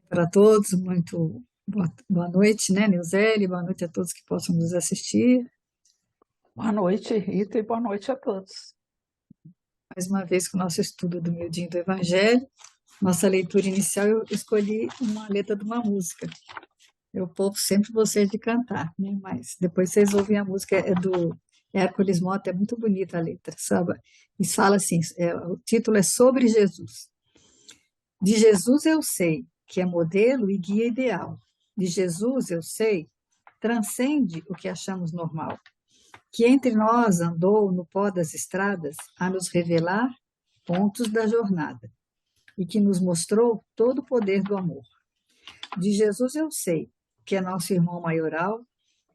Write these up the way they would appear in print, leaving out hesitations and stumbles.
Para todos, muito boa noite, né, Nilzeli? Boa noite a todos que possam nos assistir. Boa noite, Rita, e boa noite a todos. Mais uma vez com o nosso estudo do Miudinho do Evangelho. Nossa leitura inicial, eu escolhi uma letra de uma música. Eu poupo sempre vocês de cantar, né? Mas depois vocês ouvem a música, é do Hércules Mota, é muito bonita a letra, sabe? E fala assim, o título é Sobre Jesus. De Jesus eu sei que é modelo e guia ideal. De Jesus eu sei transcende o que achamos normal, que entre nós andou no pó das estradas a nos revelar pontos da jornada e que nos mostrou todo o poder do amor. De Jesus eu sei que é nosso irmão maioral,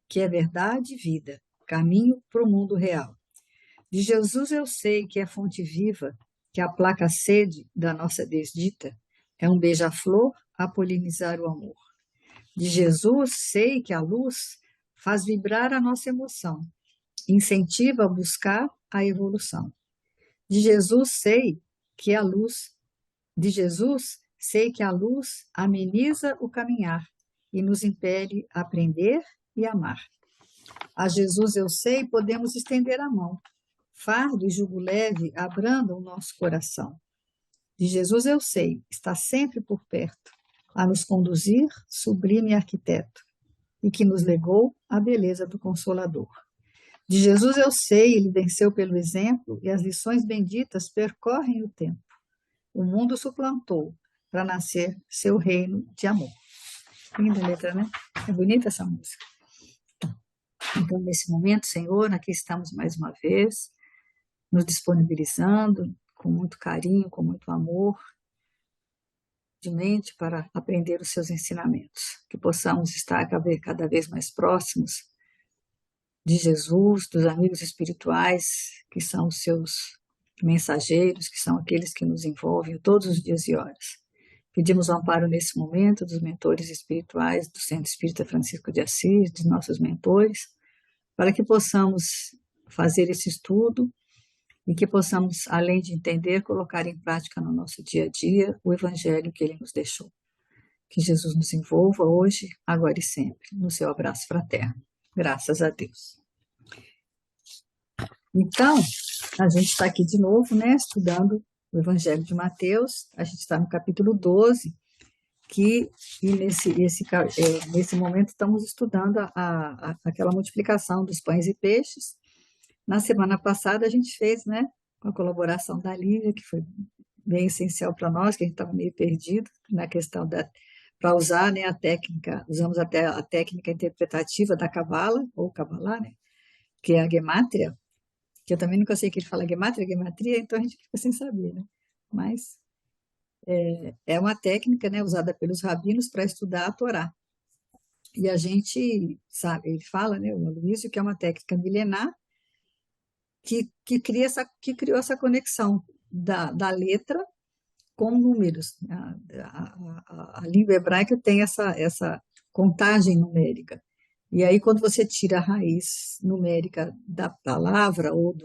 que é verdade e vida, caminho para o mundo real. De Jesus eu sei que é fonte viva, que aplaca a sede da nossa desdita, é um beija-flor a polinizar o amor. De Jesus sei que a luz faz vibrar a nossa emoção, incentiva a buscar a evolução. De Jesus sei que a luz, de Jesus sei que a luz ameniza o caminhar e nos impele a aprender e amar. A Jesus eu sei podemos estender a mão. Fardo e jugo leve abrandam o nosso coração. De Jesus eu sei, está sempre por perto, a nos conduzir, sublime arquiteto, e que nos legou a beleza do Consolador. De Jesus eu sei, ele venceu pelo exemplo, e as lições benditas percorrem o tempo. O mundo suplantou para nascer seu reino de amor. Linda letra, né? É bonita essa música. Então, nesse momento, Senhor, aqui estamos mais uma vez, nos disponibilizando com muito carinho, com muito amor, de mente para aprender os seus ensinamentos, que possamos estar cada vez mais próximos de Jesus, dos amigos espirituais, que são os seus mensageiros, que são aqueles que nos envolvem todos os dias e horas. Pedimos o amparo nesse momento dos mentores espirituais do Centro Espírita Francisco de Assis, dos nossos mentores, para que possamos fazer esse estudo e que possamos, além de entender, colocar em prática no nosso dia a dia o Evangelho que Ele nos deixou. Que Jesus nos envolva hoje, agora e sempre, no seu abraço fraterno. Graças a Deus. Então, a gente está aqui de novo, né, estudando o Evangelho de Mateus. A gente está no capítulo 12, e nesse momento estamos estudando aquela multiplicação dos pães e peixes. Na semana passada a gente fez, né, com a colaboração da Lívia, que foi bem essencial para nós, que a gente estava meio perdido na questão para usar, né, a técnica, usamos até a técnica interpretativa da Cabala, ou Cabalá, né, que é a gemátria, que eu também nunca sei que ele fala gematria, então a gente fica sem saber, né? Mas é uma técnica, né, usada pelos rabinos para estudar a Torá. E a gente sabe, ele fala, né, o Aloysio, que é uma técnica milenar que criou essa conexão da letra com números. A língua hebraica tem essa contagem numérica. E aí, quando você tira a raiz numérica da palavra, ou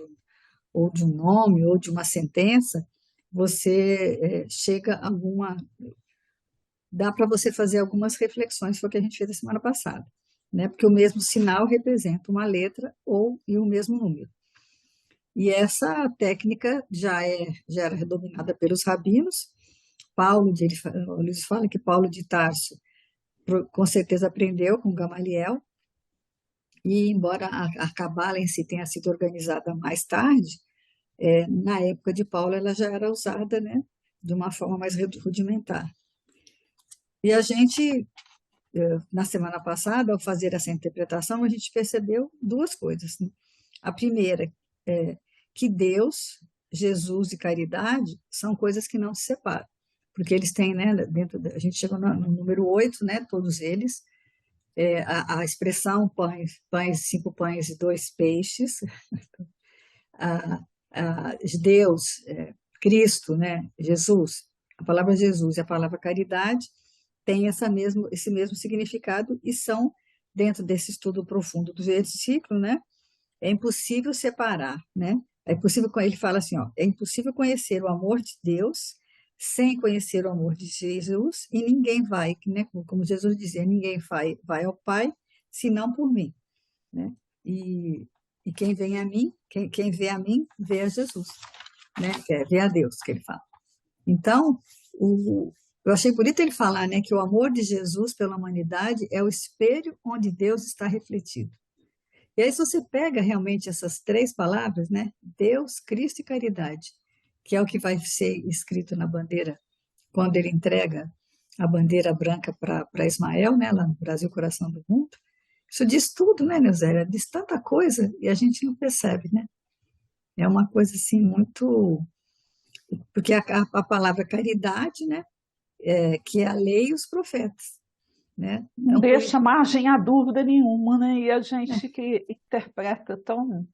de um nome, ou de uma sentença, você chega a alguma. Dá para você fazer algumas reflexões, foi o que a gente fez na semana passada, né? Porque o mesmo sinal representa uma letra e o mesmo número. E essa técnica já era dominada pelos rabinos. Eles falam que Paulo de Tarso com certeza aprendeu com Gamaliel, e embora a Cabala em si tenha sido organizada mais tarde, na época de Paulo ela já era usada, né, de uma forma mais rudimentar. E a gente, na semana passada, ao fazer essa interpretação, a gente percebeu duas coisas, né? A primeira é que Deus, Jesus e caridade são coisas que não se separam, porque eles têm, né, a gente chegou no número 8, né, todos eles, a expressão pães, 5 pães e 2 peixes, a, Deus, Cristo, né, Jesus, a palavra Jesus e a palavra caridade têm esse mesmo significado e são, dentro desse estudo profundo do versículo, né, é impossível separar, né? É impossível, ele fala assim, ó, é impossível conhecer o amor de Deus sem conhecer o amor de Jesus, e ninguém vai, né? Como Jesus dizia, ninguém vai ao Pai senão por mim, né? E, e quem vem a mim, quem vê a mim, vê a Jesus, né? Vê a Deus, que ele fala. Então, eu achei bonito ele falar, né, que o amor de Jesus pela humanidade é o espelho onde Deus está refletido. E aí, se você pega realmente essas três palavras, né, Deus, Cristo e caridade, que é o que vai ser escrito na bandeira, quando ele entrega a bandeira branca para Ismael, né, lá no Brasil, coração do mundo, isso diz tudo, né, Neusélia? Diz tanta coisa e a gente não percebe, né? É uma coisa assim muito. Porque a palavra caridade, né, que é a lei e os profetas, né? Não deixa margem a dúvida nenhuma, né? E a gente que interpreta tão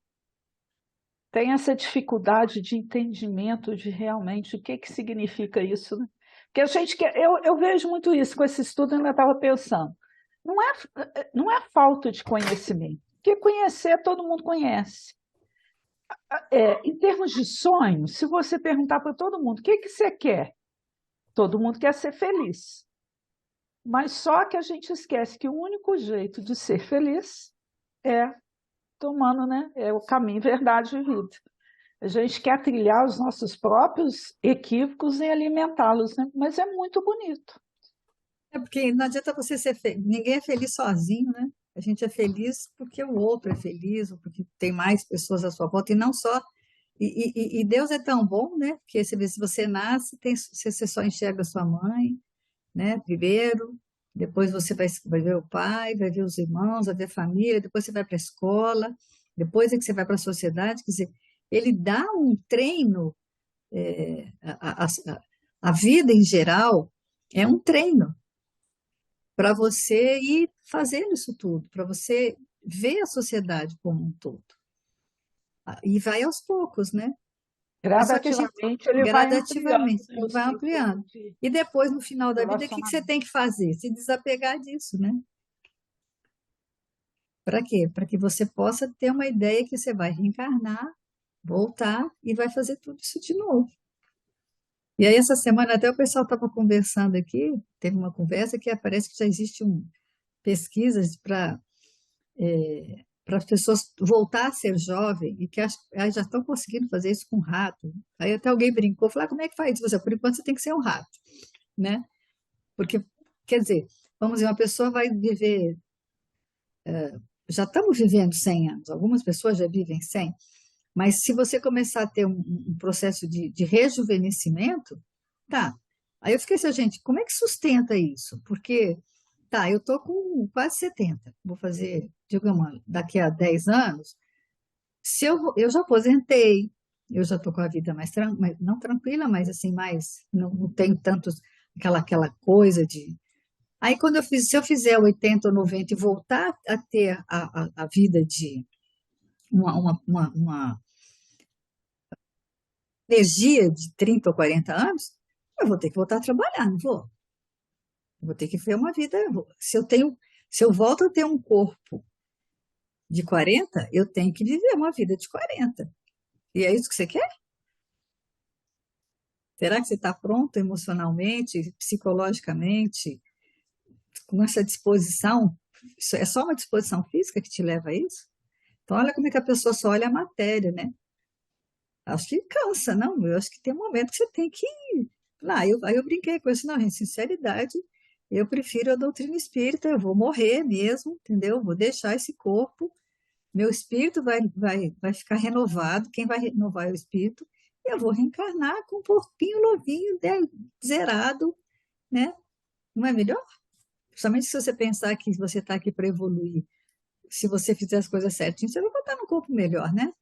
tem essa dificuldade de entendimento de realmente o que que significa isso, né? Porque a gente quer, eu vejo muito isso com esse estudo, eu ainda estava pensando. Não é falta de conhecimento, porque conhecer todo mundo conhece. Em termos de sonho, se você perguntar para todo mundo o que que você quer, todo mundo quer ser feliz. Mas só que a gente esquece que o único jeito de ser feliz é tomando, né? É o caminho, verdade e vida. A gente quer trilhar os nossos próprios equívocos e alimentá-los, né? Mas é muito bonito. É porque não adianta você ser feliz, ninguém é feliz sozinho, né? A gente é feliz porque o outro é feliz, ou porque tem mais pessoas à sua volta, e não só. E Deus é tão bom, né? Porque se você nasce, você só enxerga sua mãe, né? Primeiro, depois você vai ver o pai, vai ver os irmãos, vai ver a família, depois você vai para a escola, depois é que você vai para a sociedade. Quer dizer, ele dá um treino, a vida em geral é um treino para você ir fazendo isso tudo, para você ver a sociedade como um todo. E vai aos poucos, né? E só que a gente, Gradativamente ele vai ampliando, gradativamente, né, ele o vai círculo ampliando. de E depois, no final da vida, o que você relacionamento. tem que fazer? Se desapegar disso, né? Para quê? Para que você possa ter uma ideia que você vai reencarnar, voltar e vai fazer tudo isso de novo. E aí, essa semana, até o pessoal estava conversando aqui, teve uma conversa que parece que já existe pesquisas para as pessoas voltar a ser jovem e que elas já estão conseguindo fazer isso com rato. Aí até alguém brincou, falou, como é que faz isso? Você, por enquanto você tem que ser um rato, né? Porque, quer dizer, vamos dizer, uma pessoa vai viver, já estamos vivendo 100 anos, algumas pessoas já vivem 100, mas se você começar a ter um processo de rejuvenescimento, tá. Aí eu fiquei assim, gente, como é que sustenta isso? Porque, tá, eu tô com quase 70, vou fazer, digamos, daqui a 10 anos, se eu já aposentei, eu já estou com a vida não tranquila, mas assim, não tenho tantos, aquela coisa de. Aí, se eu fizer 80 ou 90 e voltar a ter a vida de uma energia de 30 ou 40 anos, eu vou ter que voltar a trabalhar, não vou? Eu vou ter que ver uma vida. Se eu volto a ter um corpo de 40, eu tenho que viver uma vida de 40. E é isso que você quer? Será que você está pronto emocionalmente, psicologicamente, com essa disposição? Isso é só uma disposição física que te leva a isso? Então, olha como é que a pessoa só olha a matéria, né? Acho que cansa, não? Eu acho que tem um momento que você tem que. Aí eu brinquei com isso, não, gente, sinceridade, eu prefiro a doutrina espírita, eu vou morrer mesmo, entendeu? Vou deixar esse corpo, meu espírito vai ficar renovado, quem vai renovar é o espírito, e eu vou reencarnar com um porquinho novinho, né, zerado, né? Não é melhor? Principalmente se você pensar que você está aqui para evoluir, se você fizer as coisas certinho, você vai botar no corpo melhor, né?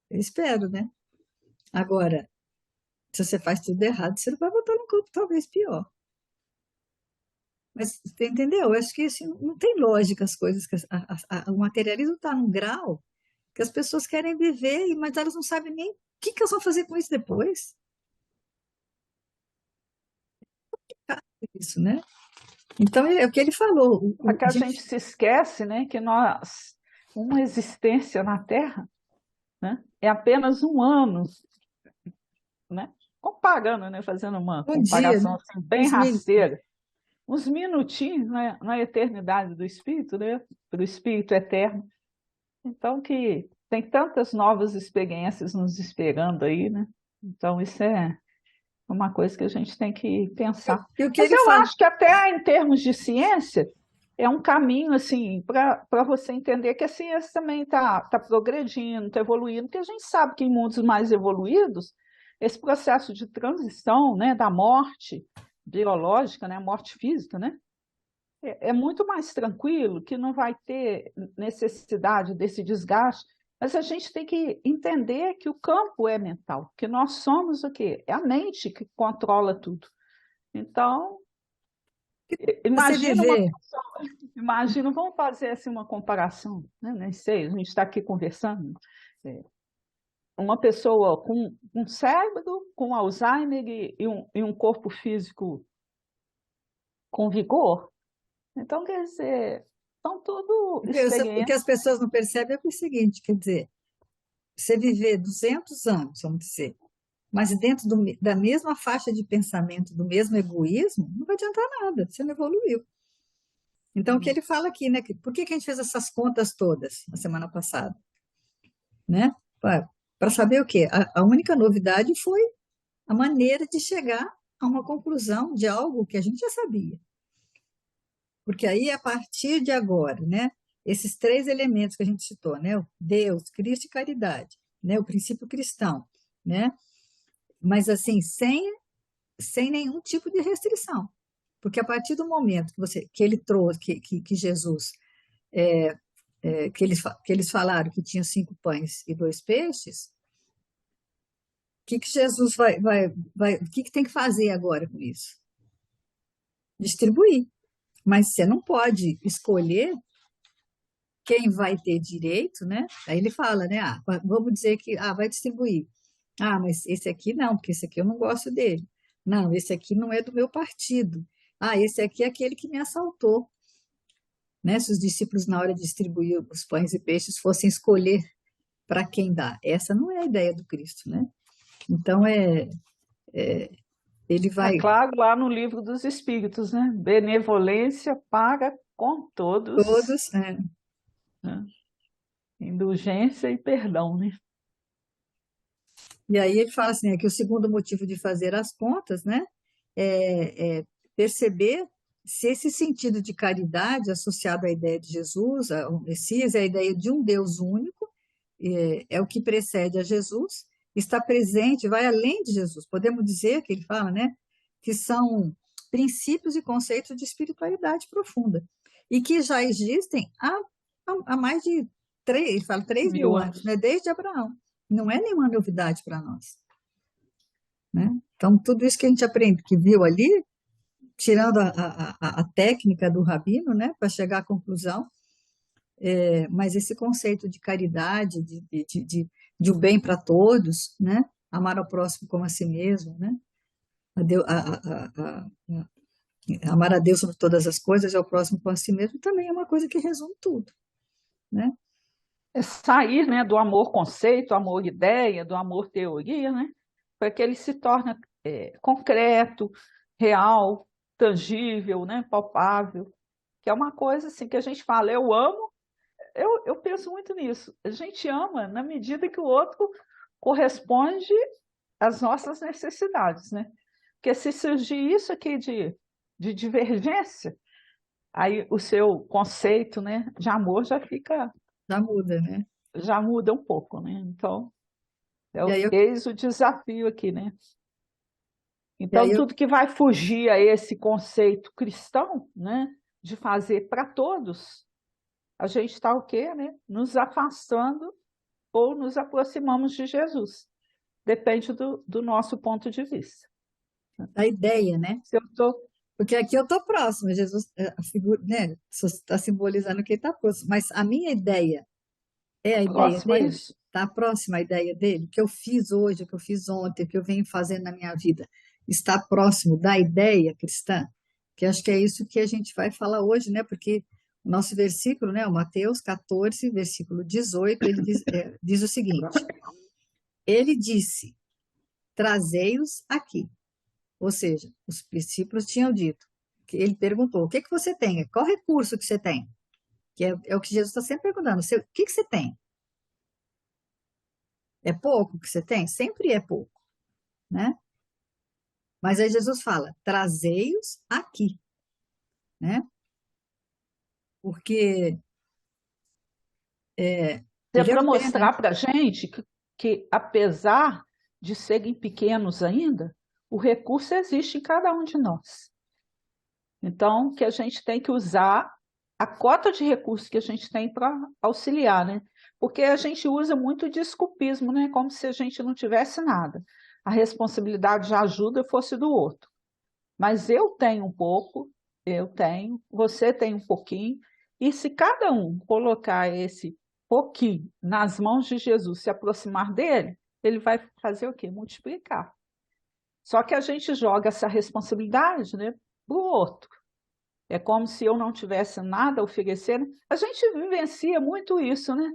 Eu espero, né? Agora, se você faz tudo errado, você vai botar no corpo talvez pior. Mas você entendeu? Eu acho que assim, não tem lógica as coisas. O materialismo está num grau que as pessoas querem viver, mas elas não sabem nem o que elas vão fazer com isso depois. Isso, né? Então, é o que ele falou. É que a gente se esquece, né, que nós, uma existência na Terra, né, é apenas um ano, né? propaganda, né? Fazendo uma Um dia, comparação né? assim, bem Uns mil... rasteira. Uns minutinhos na eternidade do Espírito, né? Para o Espírito eterno. Então, que tem tantas novas experiências nos esperando aí, né? Então, isso é uma coisa que a gente tem que pensar. E o que Mas ele eu fala? acho que até em termos de ciência, é um caminho assim para você entender que a ciência também está progredindo, está evoluindo, porque a gente sabe que em mundos mais evoluídos, esse processo de transição, né, da morte biológica, né, a morte física, né, é muito mais tranquilo, que não vai ter necessidade desse desgaste, mas a gente tem que entender que o campo é mental, que nós somos o quê? É a mente que controla tudo. Então, Você imagina uma viver, pessoa, imagina, vamos fazer assim uma comparação, né? Nem sei, a gente está aqui conversando. É, uma pessoa com um cérebro, com Alzheimer e um corpo físico com vigor. Então, quer dizer, são tudo o que experiências. as pessoas não percebem é o seguinte, quer dizer, você viver 200 anos, vamos dizer, mas dentro da mesma faixa de pensamento, do mesmo egoísmo, não vai adiantar nada, você não evoluiu. Então, o que ele fala aqui, né? Por que que a gente fez essas contas todas na semana passada, né? Para saber o quê? A única novidade foi a maneira de chegar a uma conclusão de algo que a gente já sabia. Porque aí, a partir de agora, né? Esses três elementos que a gente citou, né? O Deus, Cristo e caridade, né? O princípio cristão, né? Mas assim, sem nenhum tipo de restrição. Porque a partir do momento que ele trouxe, que Jesus, que eles falaram que tinha 5 pães e 2 peixes, que Jesus o que tem que fazer agora com isso? Distribuir. Mas você não pode escolher quem vai ter direito, né? Aí ele fala, né? Vamos dizer que vai distribuir. Mas esse aqui não, porque esse aqui eu não gosto dele. Não, esse aqui não é do meu partido. Esse aqui é aquele que me assaltou. Né? Se os discípulos, na hora de distribuir os pães e peixes, fossem escolher para quem dá. Essa não é a ideia do Cristo, né? Então, ele É vai claro, lá no livro dos Espíritos, né? Benevolência para com todos, todos, né? Indulgência e perdão, né? e aí ele fala assim, que o segundo motivo de fazer as contas, né, é perceber se esse sentido de caridade associado à ideia de Jesus, ao Messias, é a ideia de um Deus único, é o que precede a Jesus, está presente, vai além de Jesus. Podemos dizer que ele fala, né, que são princípios e conceitos de espiritualidade profunda e que já existem há mais de ele fala 3.000 Mil anos, né, anos. desde Abraão. Não é nenhuma novidade para nós, né? Então, tudo isso que a gente aprende, que viu ali, tirando a técnica do rabino, né, para chegar à conclusão, mas esse conceito de caridade, de o bem para todos, né, amar ao próximo como a si mesmo, né, a Deus, amar a Deus sobre todas as coisas e ao próximo como a si mesmo, também é uma coisa que resume tudo, né? É sair, né, do amor conceito, amor ideia, do amor teoria, né? Para que ele se torne concreto, real, tangível, né, palpável, que é uma coisa assim que a gente fala, eu amo, eu penso muito nisso. A gente ama na medida que o outro corresponde às nossas necessidades, né? Porque se surgir isso aqui de divergência, aí o seu conceito, né, de amor Já muda, né? já muda um pouco, né? Então, E aí, eis o desafio aqui, né? e aí Então, tudo que vai fugir a esse conceito cristão, né, de fazer para todos, a gente está o quê, né? Nos afastando ou nos aproximamos de Jesus. Depende do nosso ponto de vista. a ideia, né? Se eu estou Porque aqui eu estou próxima, Jesus, a figura, né? Está simbolizando que ele está próximo, mas a minha ideia é a ideia próximo a dele? isso, Está próxima à ideia dele? O que eu fiz hoje, o que eu fiz ontem, o que eu venho fazendo na minha vida, está próximo da ideia cristã? Que acho que é isso que a gente vai falar hoje, né? Porque o nosso versículo, né? O Mateus 14, versículo 18, ele diz o seguinte: ele disse. trazei-os aqui. Ou seja, os discípulos tinham dito, que ele perguntou, o que que você tem? Qual recurso que você tem? Que é o que Jesus está sempre perguntando, o que que você tem? É pouco que você tem? Sempre é pouco, né? Mas aí Jesus fala, trazei-os aqui, né? Porque É para devemos ter, né? mostrar para a gente que, apesar de serem pequenos ainda, o recurso existe em cada um de nós. Então, que a gente tem que usar a cota de recursos que a gente tem para auxiliar, né? Porque a gente usa muito desculpismo, né? Como se a gente não tivesse nada. A responsabilidade de ajuda fosse do outro. Mas eu tenho um pouco, eu tenho, você tem um pouquinho, e se cada um colocar esse pouquinho nas mãos de Jesus, se aproximar dele, ele vai fazer o quê? Multiplicar. Só que a gente joga essa responsabilidade, né, para o outro. É como se eu não tivesse nada a oferecer. A gente vivencia muito isso, né?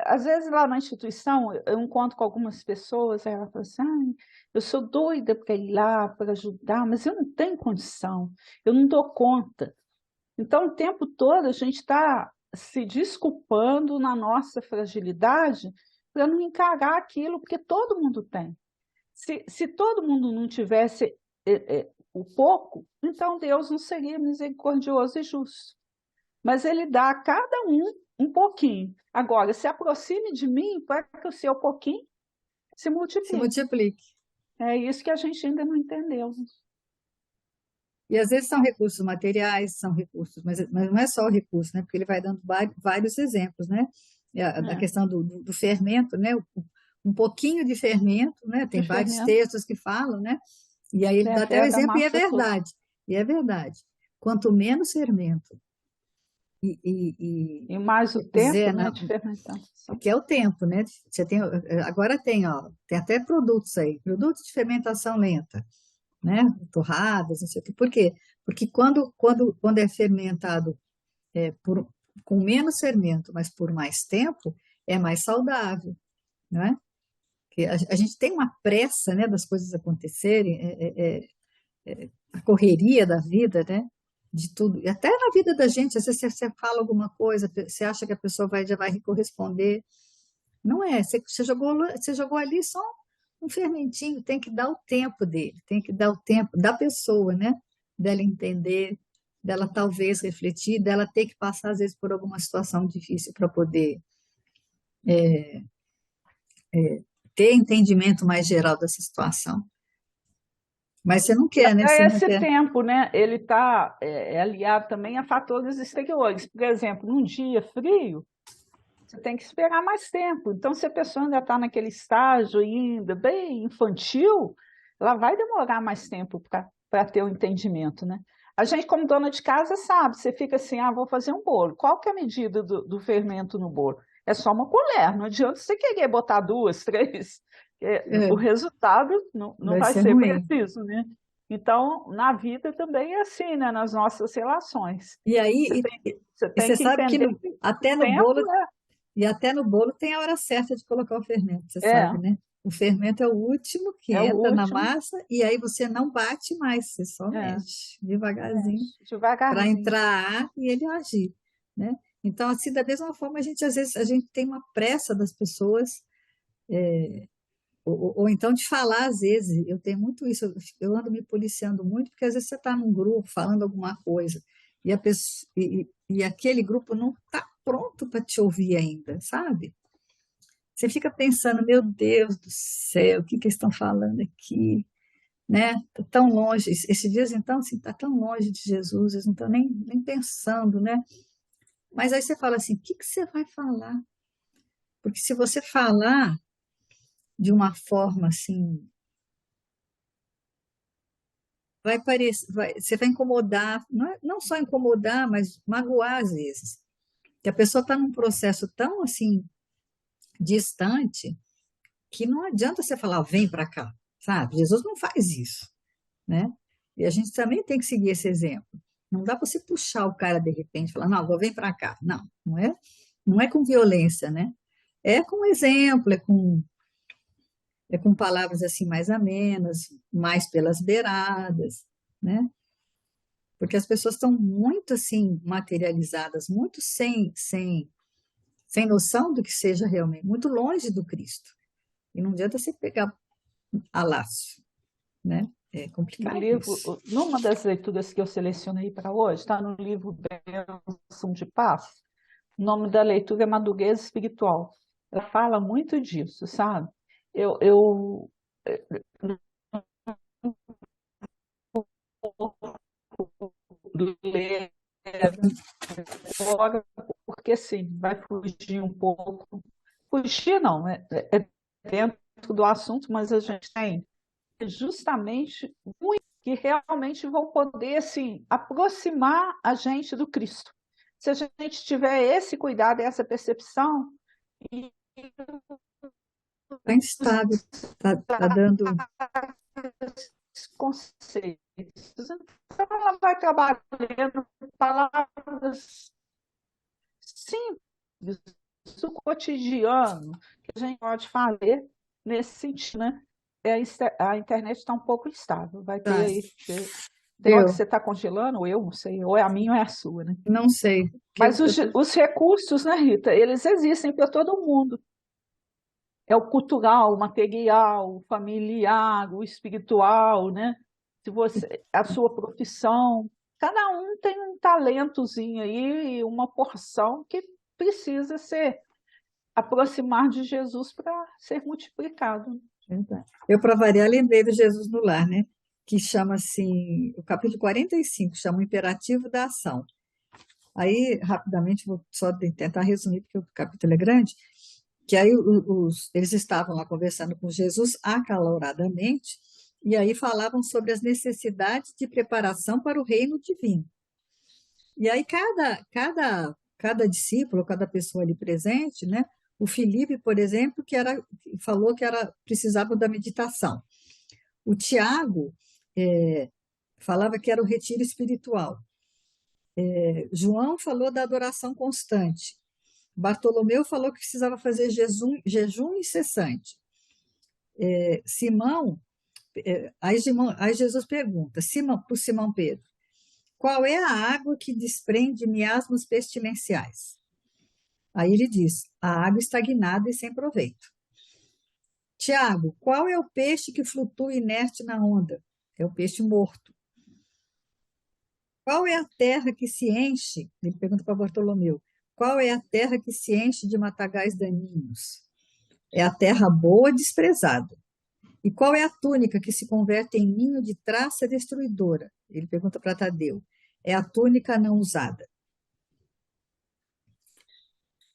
Às vezes lá na instituição eu encontro com algumas pessoas, aí ela fala assim, "Ai, eu sou doida para ir lá, para ajudar, mas eu não tenho condição, eu não dou conta." Então, o tempo todo a gente está se desculpando na nossa fragilidade para não encarar aquilo, porque todo mundo tem. Se todo mundo não tivesse o pouco, então Deus não seria misericordioso e justo. Mas Ele dá a cada um pouquinho. Agora, se aproxime de mim para que o seu pouquinho se Se multiplique. multiplique. É isso que a gente ainda não entendeu. E às vezes são recursos materiais, são recursos, mas não é só o recurso, né? Porque ele vai dando vários exemplos, né? A É, questão do fermento, né? Um pouquinho de fermento, né? Tem de vários fermento, textos que falam, né? E aí ele né, dá até o pega a exemplo, e é massa toda. verdade. E é verdade. Quanto menos fermento e, e, e E mais o você tempo, puser, né, de fermentação. que é o tempo, né? Você tem, agora tem, ó, tem até produtos aí, produtos de fermentação lenta, né? Torradas, não sei o quê. Por quê? Porque quando é fermentado com menos fermento, mas por mais tempo, é mais saudável, não é? Porque a gente tem uma pressa, né, das coisas acontecerem, a correria da vida, né? De tudo, e até na vida da gente, às vezes você fala alguma coisa, você acha que a pessoa já vai corresponder. Não é, você jogou ali só um fermentinho, tem que dar o tempo dele, tem que dar o tempo da pessoa, né? Dela entender, dela talvez refletir, dela ter que passar, às vezes, por alguma situação difícil para poder ter entendimento mais geral dessa situação. Mas você não E quer, né? Você até não esse quer. tempo, né, ele está aliado também a fatores exteriores. Por exemplo, num dia frio, você tem que esperar mais tempo. Então, se a pessoa ainda está naquele estágio ainda bem infantil, ela vai demorar mais tempo para ter o entendimento, né? A gente, como dona de casa, sabe, você fica assim, ah, vou fazer um bolo. Qual que é a medida do fermento no bolo? É só uma colher, não adianta você querer botar duas, três, o É, resultado não vai vai ser ser ruim. preciso, né? Então, na vida também é assim, né? Nas nossas relações. E Você aí, tem, você e tem você que sabe que entender que o até no bolo tempo E até no bolo tem a hora certa de colocar o fermento, você é, sabe, né? O fermento é o último que é o entra na último, massa e aí você não bate mais, você só é, mexe devagarzinho mexe para devagarzinho. entrar ar e ele agir, né? Então, assim, da mesma forma, a gente às vezes a gente tem uma pressa das pessoas, ou então de falar, às vezes, eu tenho muito isso, eu ando me policiando muito, porque às vezes você está num grupo falando alguma coisa e, a pessoa, e aquele grupo não está pronto para te ouvir ainda, sabe? Você fica pensando, meu Deus do céu, o que que eles estão falando aqui, né? Tá tão longe, esses dias então, assim, tá tão longe de Jesus, eles não estão nem pensando, né? Mas aí você fala assim, o que que você vai falar? Porque se você falar de uma forma assim, vai parecer, você vai incomodar, não só incomodar, mas magoar às vezes. Que a pessoa está num processo tão assim distante que não adianta você falar, vem para cá, sabe? Jesus não faz isso, né? E a gente também tem que seguir esse exemplo. Não dá para você puxar o cara de repente e falar, não, agora vem para cá. Não, não é com violência, né? É com exemplo, com palavras assim mais amenas, mais pelas beiradas, né? Porque as pessoas estão muito assim materializadas, muito sem noção do que seja realmente, muito longe do Cristo. E não adianta você pegar a laço, né? É No complicado livro, isso. numa das leituras que eu selecionei para hoje, está no livro Bênção de Paz. O nome da leitura é Madureza Espiritual. Ela fala muito disso, sabe? Eu ler agora, porque assim, vai fugir um pouco. Fugir não, é dentro do assunto, mas a gente tem justamente muito que realmente vão poder assim, aproximar a gente do Cristo. Se a gente tiver esse cuidado, essa percepção, e Está instável, tá dando. conceitos. Então, ela vai trabalhando palavras simples do cotidiano que a gente pode fazer nesse sentido, né? A internet está um pouco instável, vai ter Tá, aí. Tem hora que deu. você está congelando, ou eu não sei, ou é a minha ou é a sua, né? Não sei. Que Mas os recursos, né, Rita, eles existem para todo mundo. É o cultural, o material, o familiar, o espiritual, né? Se você, a sua profissão, cada um tem um talentozinho aí, uma porção que precisa ser aproximar de Jesus para ser multiplicado. Eu, para variar, lembrei do Jesus no Lar, né? Que chama assim, o capítulo 45 chama o imperativo da ação. Aí, rapidamente, vou só tentar resumir, porque o capítulo é grande, que aí eles estavam lá conversando com Jesus acaloradamente, e aí falavam sobre as necessidades de preparação para o reino divino. E aí cada discípulo, cada pessoa ali presente, né? O Filipe, por exemplo, falou que precisava da meditação. O Tiago falava que era o retiro espiritual. João falou da adoração constante. Bartolomeu falou que precisava fazer jejum incessante. Simão, aí Jesus pergunta para o Simão Pedro, qual é a água que desprende miasmas pestilenciais? Aí ele diz, a água estagnada e sem proveito. Tiago, qual é o peixe que flutua inerte na onda? É o peixe morto. Qual é a terra que se enche? Ele pergunta para Bartolomeu. Qual é a terra que se enche de matagais daninhos? É a terra boa desprezada. E qual é a túnica que se converte em ninho de traça destruidora? Ele pergunta para Tadeu. É a túnica não usada.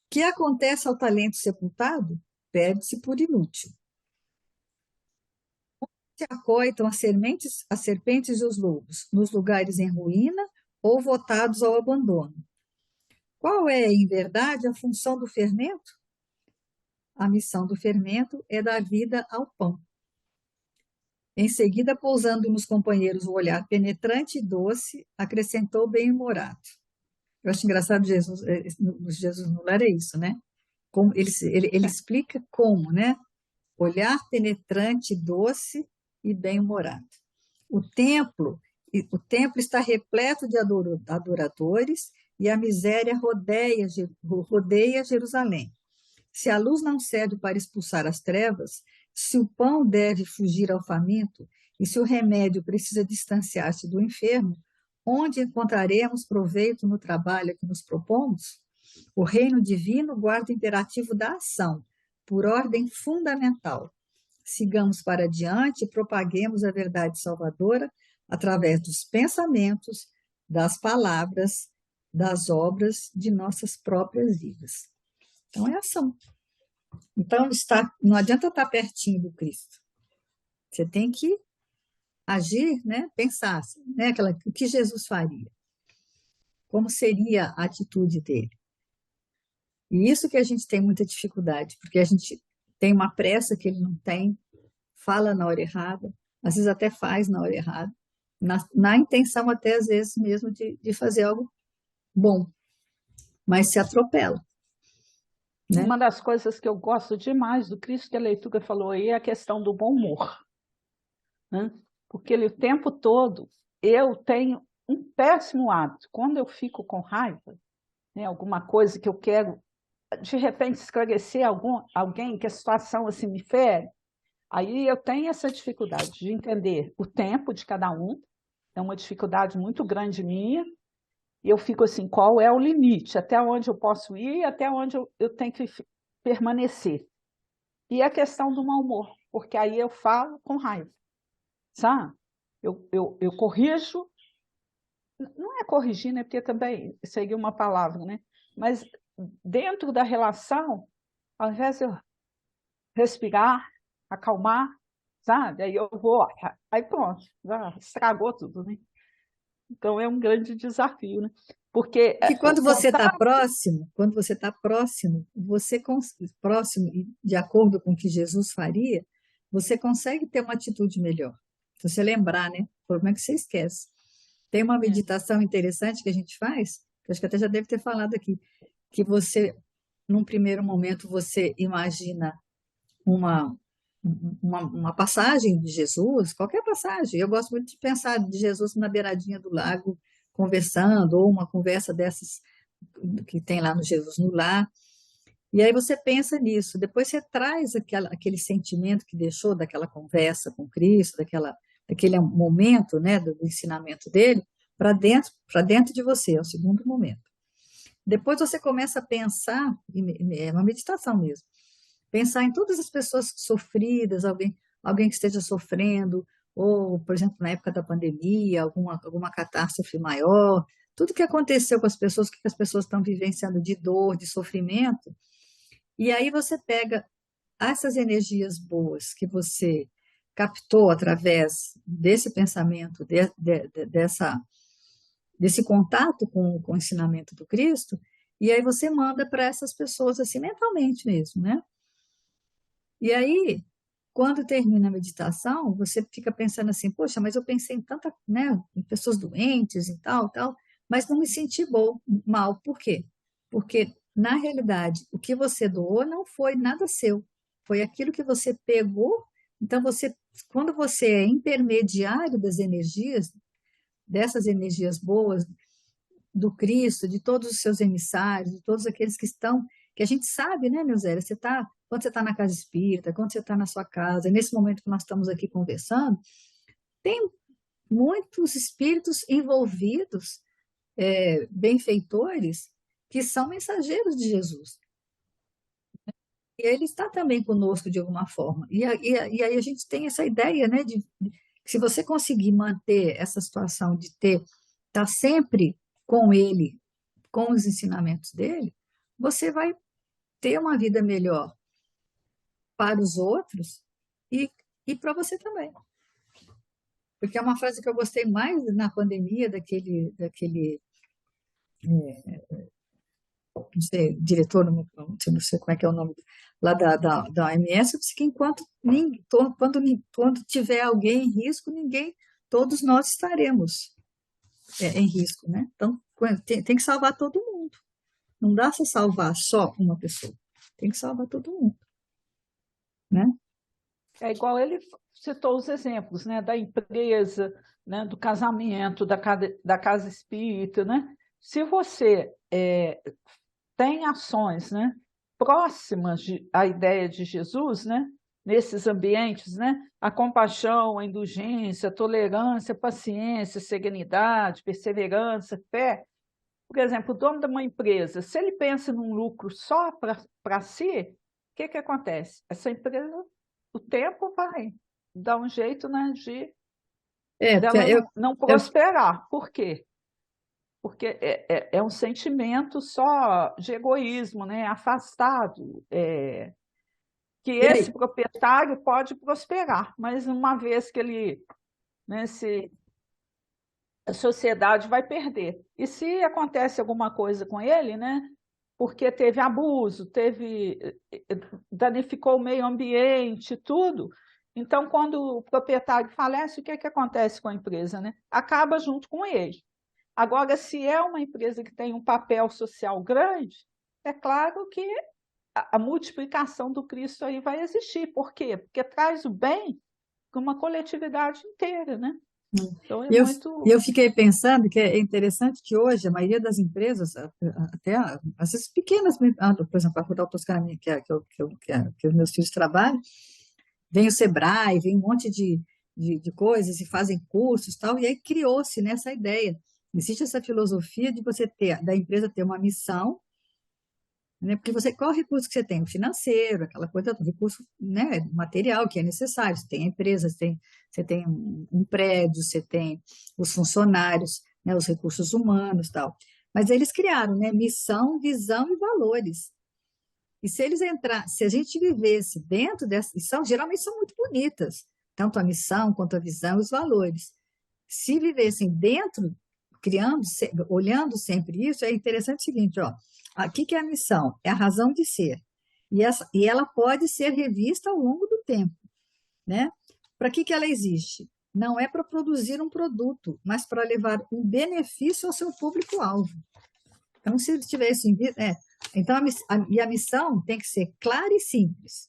O que acontece ao talento sepultado? Perde-se por inútil. Se acoitam as serpentes e os lobos, nos lugares em ruína ou votados ao abandono. Qual é, em verdade, a função do fermento? A missão do fermento é dar vida ao pão. Em seguida, pousando nos companheiros o olhar penetrante e doce, acrescentou bem-humorado. Eu acho engraçado Jesus no lar é isso, né? Como ele explica como, né? Olhar penetrante, doce e bem-humorado. O templo, o templo está repleto de adoradores e a miséria rodeia Jerusalém. Se a luz não serve para expulsar as trevas, se o pão deve fugir ao faminto e se o remédio precisa distanciar-se do enfermo, onde encontraremos proveito no trabalho que nos propomos? O reino divino guarda o imperativo da ação, por ordem fundamental. Sigamos para adiante e propaguemos a verdade salvadora através dos pensamentos, das palavras, das obras de nossas próprias vidas. Então, é ação. Então, não adianta estar pertinho do Cristo. Você tem que agir, né? Pensar, né? O que Jesus faria? Como seria a atitude dele? E isso que a gente tem muita dificuldade, porque a gente tem uma pressa que ele não tem, fala na hora errada, às vezes até faz na hora errada, na intenção até às vezes mesmo de fazer algo bom, mas se atropela. né? Uma das coisas que eu gosto demais do Cristo que a leitura falou aí é a questão do bom humor, né? Porque ele, o tempo todo, eu tenho um péssimo hábito. Quando eu fico com raiva, né, alguma coisa que eu quero, de repente, esclarecer alguém que a situação assim me fere, aí eu tenho essa dificuldade de entender o tempo de cada um, é uma dificuldade muito grande minha, e eu fico assim, qual é o limite, até onde eu posso ir, até onde eu tenho que permanecer. E a questão do mau humor, porque aí eu falo com raiva, sabe? Eu corrijo, não é corrigir, né? Porque também seria uma palavra, né? Mas dentro da relação, ao invés de eu respirar, acalmar, sabe? Aí eu vou, aí pronto, já estragou tudo, né? Então é um grande desafio, né? Porque Que o quando você está contato próximo, quando você está próximo, próximo e de acordo com o que Jesus faria, você consegue ter uma atitude melhor. Se você lembrar, né? Como é que você esquece? Tem uma é, meditação interessante que a gente faz, que eu acho que até já deve ter falado aqui, que você, num primeiro momento, você imagina uma, uma passagem de Jesus, qualquer passagem. Eu gosto muito de pensar de Jesus na beiradinha do lago, conversando, ou uma conversa dessas que tem lá no Jesus no Lar. E aí você pensa nisso, depois você traz aquele sentimento que deixou daquela conversa com Cristo, daquele momento, né, do ensinamento dele, para dentro de você, é o segundo momento. Depois você começa a pensar, é uma meditação mesmo, pensar em todas as pessoas sofridas, alguém que esteja sofrendo, ou, por exemplo, na época da pandemia, alguma catástrofe maior, tudo que aconteceu com as pessoas, o que as pessoas estão vivenciando de dor, de sofrimento, e aí você pega essas energias boas que você captou através desse pensamento, desse contato com o ensinamento do Cristo, e aí você manda para essas pessoas assim mentalmente mesmo, né? E aí, quando termina a meditação, você fica pensando assim, poxa, mas eu pensei em tanta, né, em pessoas doentes e tal, tal, mas não me senti mal. Por quê? Porque, na realidade, o que você doou não foi nada seu, foi aquilo que você pegou. Então, quando você é intermediário das energias, dessas energias boas, do Cristo, de todos os seus emissários, de todos aqueles que estão, que a gente sabe, né, Neusélia, quando você está na casa espírita, quando você está na sua casa, nesse momento que nós estamos aqui conversando, tem muitos espíritos envolvidos, benfeitores, que são mensageiros de Jesus. E ele está também conosco de alguma forma. E aí a gente tem essa ideia, né, de que se você conseguir manter essa situação de estar sempre com ele, com os ensinamentos dele, você vai ter uma vida melhor para os outros e, e para você também. Porque é uma frase que eu gostei mais na pandemia, daquele não sei, diretor, não sei como é que é o nome, lá da OMS, eu disse que quando tiver alguém em risco, todos nós estaremos em risco, né? Então, tem que salvar todo mundo. Não dá para salvar só uma pessoa. Tem que salvar todo mundo, né? é igual ele citou os exemplos, né, da empresa, né, do casamento, da casa espírita, né? Se você tem ações, né, próximas à ideia de Jesus, né, nesses ambientes, né, a compaixão, a indulgência, a tolerância, a paciência, a serenidade, perseverança, fé. Por exemplo, o dono de uma empresa, se ele pensa num lucro só para si, o que acontece? Essa empresa, o tempo vai dar um jeito, né, Porque dela não prosperar. Por quê? Porque é um sentimento só de egoísmo, né, afastado, que e esse aí, proprietário pode prosperar, mas uma vez que ele, né, a sociedade vai perder. E se acontece alguma coisa com ele, né? Porque teve abuso, danificou o meio ambiente, tudo. Então, quando o proprietário falece, o que acontece com a empresa, né? Acaba junto com ele. Agora, se é uma empresa que tem um papel social grande, é claro que a multiplicação do Cristo aí vai existir. Por quê? Porque traz o bem para uma coletividade inteira, né? Então é E eu, muito. e eu fiquei pensando que é interessante que hoje a maioria das empresas, até essas pequenas, por exemplo, a Rural Toscana, que os meus filhos trabalham, vem o Sebrae, vem um monte de coisas e fazem cursos e tal, e aí criou-se nessa ideia. Existe essa filosofia de você ter, da empresa ter uma missão, né? Porque você, qual é o recurso que você tem? O financeiro, aquela coisa, o recurso, né, material que é necessário. Você tem a empresa, você tem um prédio, você tem os funcionários, né, os recursos humanos, tal. Mas eles criaram, né, missão, visão e valores. E se eles entrar, se a gente vivesse dentro dessa, geralmente são muito bonitas, tanto a missão quanto a visão e os valores. Se vivessem dentro, criando, olhando sempre isso, é interessante o seguinte, ó, o que é a missão? É a razão de ser. E ela pode ser revista ao longo do tempo, né? Para que ela existe? Não é para produzir um produto, mas para levar um benefício ao seu público-alvo. Então, se tivesse então a missão tem que ser clara e simples,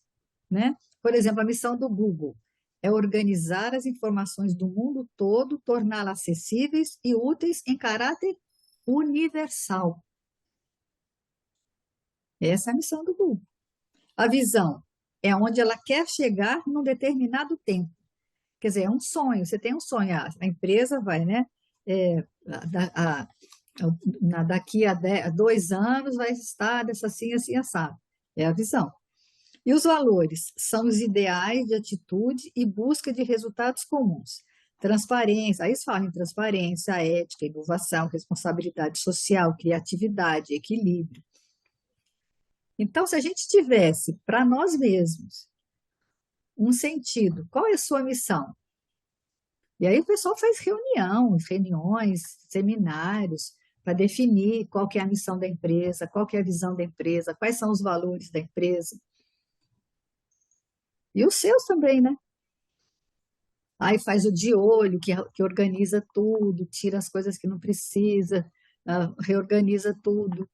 né? Por exemplo, a missão do Google é organizar as informações do mundo todo, torná-las acessíveis e úteis em caráter universal. Essa é a missão do Google. A visão é onde ela quer chegar num determinado tempo. Quer dizer, é um sonho, você tem um sonho, a empresa vai, né? Daqui a 2 anos vai estar dessa assim, assim, assado. É a visão. E os valores são os ideais de atitude e busca de resultados comuns. Transparência, aí eles falam em transparência, ética, inovação, responsabilidade social, criatividade, equilíbrio. Então, se a gente tivesse para nós mesmos um sentido, qual é a sua missão? E aí o pessoal faz reuniões, seminários, para definir qual que é a missão da empresa, qual que é a visão da empresa, quais são os valores da empresa. E os seus também, né? Aí faz o de olho, que organiza tudo, tira as coisas que não precisa, reorganiza tudo.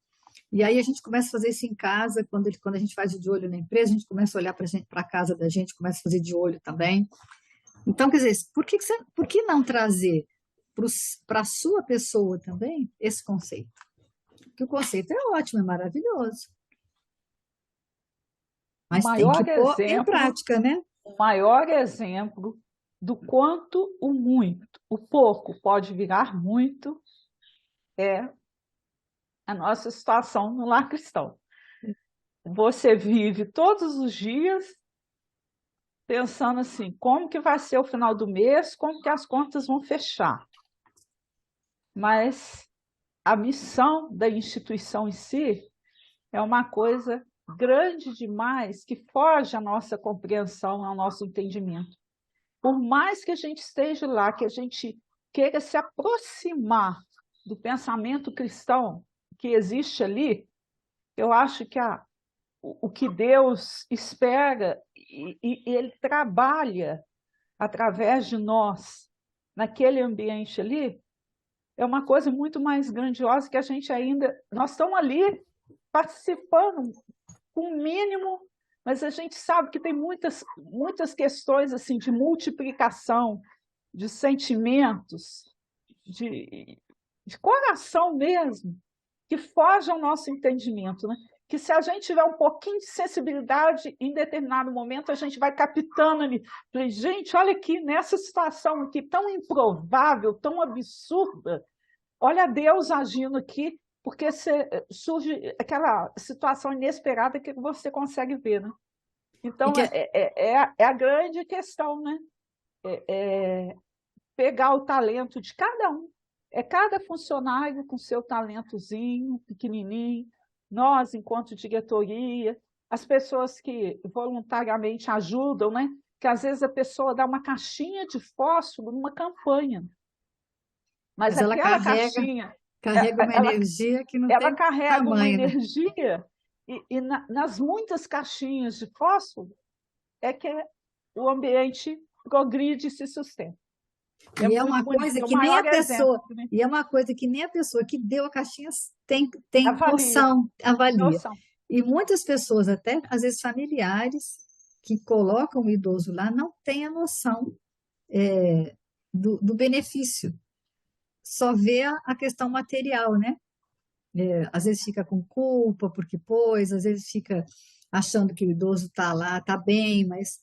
E aí a gente começa a fazer isso em casa, quando a gente faz o de olho na empresa, a gente começa a olhar para a casa da gente, começa a fazer de olho também. Então, quer dizer, por que não trazer para a sua pessoa também esse conceito? Porque o conceito é ótimo, é maravilhoso. O Mas tem que maior pôr em exemplo, prática, né? o maior exemplo do quanto o pouco pode virar muito é a nossa situação no lar cristão. Você vive todos os dias pensando assim, como que vai ser o final do mês, como que as contas vão fechar. Mas a missão da instituição em si é uma coisa grande demais que foge à nossa compreensão, ao nosso entendimento. Por mais que a gente esteja lá, que a gente queira se aproximar do pensamento cristão que existe ali, eu acho que o que Deus espera e Ele trabalha através de nós naquele ambiente ali, é uma coisa muito mais grandiosa que a gente ainda... Nós estamos ali participando com o mínimo, mas a gente sabe que tem muitas questões assim, de multiplicação, de sentimentos, de coração mesmo, que fogem ao nosso entendimento, né? Que se a gente tiver um pouquinho de sensibilidade, em determinado momento, a gente vai captando ali. Falei, gente, olha aqui, nessa situação aqui tão improvável, tão absurda, olha Deus agindo aqui, porque surge aquela situação inesperada que você consegue ver, né? Então, é a grande questão, né? Pegar o talento de cada um. É cada funcionário com seu talentozinho, pequenininho, nós, enquanto diretoria, as pessoas que voluntariamente ajudam, né? Que às vezes a pessoa dá uma caixinha de fósforo numa campanha, mas Ela aquela caixinha, carrega uma ela, energia que não ela tem carrega uma tamanho, né? energia, e nas muitas caixinhas de fósforo é que o ambiente progride e se sustenta. É E é muito uma bonito, coisa é o que nem a maior exemplo, pessoa, né? e é uma coisa que nem a pessoa que deu a caixinha tem Avalia, noção, avalia. noção. E muitas pessoas, até às vezes familiares, que colocam o idoso lá, não têm a noção do benefício. Só vê a questão material, né? Às vezes fica com culpa porque pôs, às vezes fica achando que o idoso está lá, está bem, mas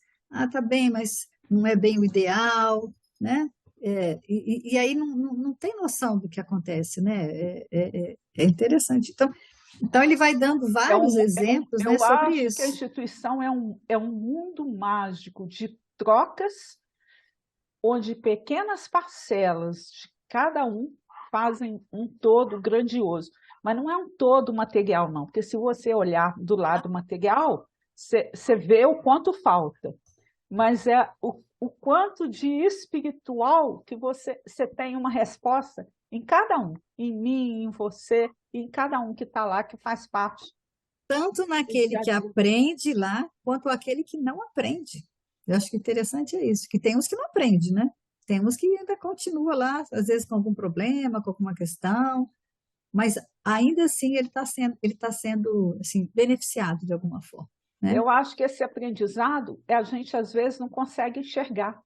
não é bem o ideal, né? E aí não tem noção do que acontece, né? É interessante. Então ele vai dando vários exemplos, né, Eu sobre acho que a isso. instituição é um mundo mágico de trocas, onde pequenas parcelas de cada um fazem um todo grandioso. Mas não é um todo material, não, porque se você olhar do lado material, você vê o quanto falta, mas é o quanto de espiritual que você tem uma resposta em cada um, em mim, em você, e em cada um que está lá, que faz parte Tanto desse naquele dia a que dia. aprende lá, quanto aquele que não aprende. Eu acho que interessante é isso, que tem uns que não aprende, né? Tem uns que ainda continua lá, às vezes com algum problema, com alguma questão, mas ainda assim ele tá sendo assim, beneficiado de alguma forma, né? Eu acho que esse aprendizado a gente às vezes não consegue enxergar,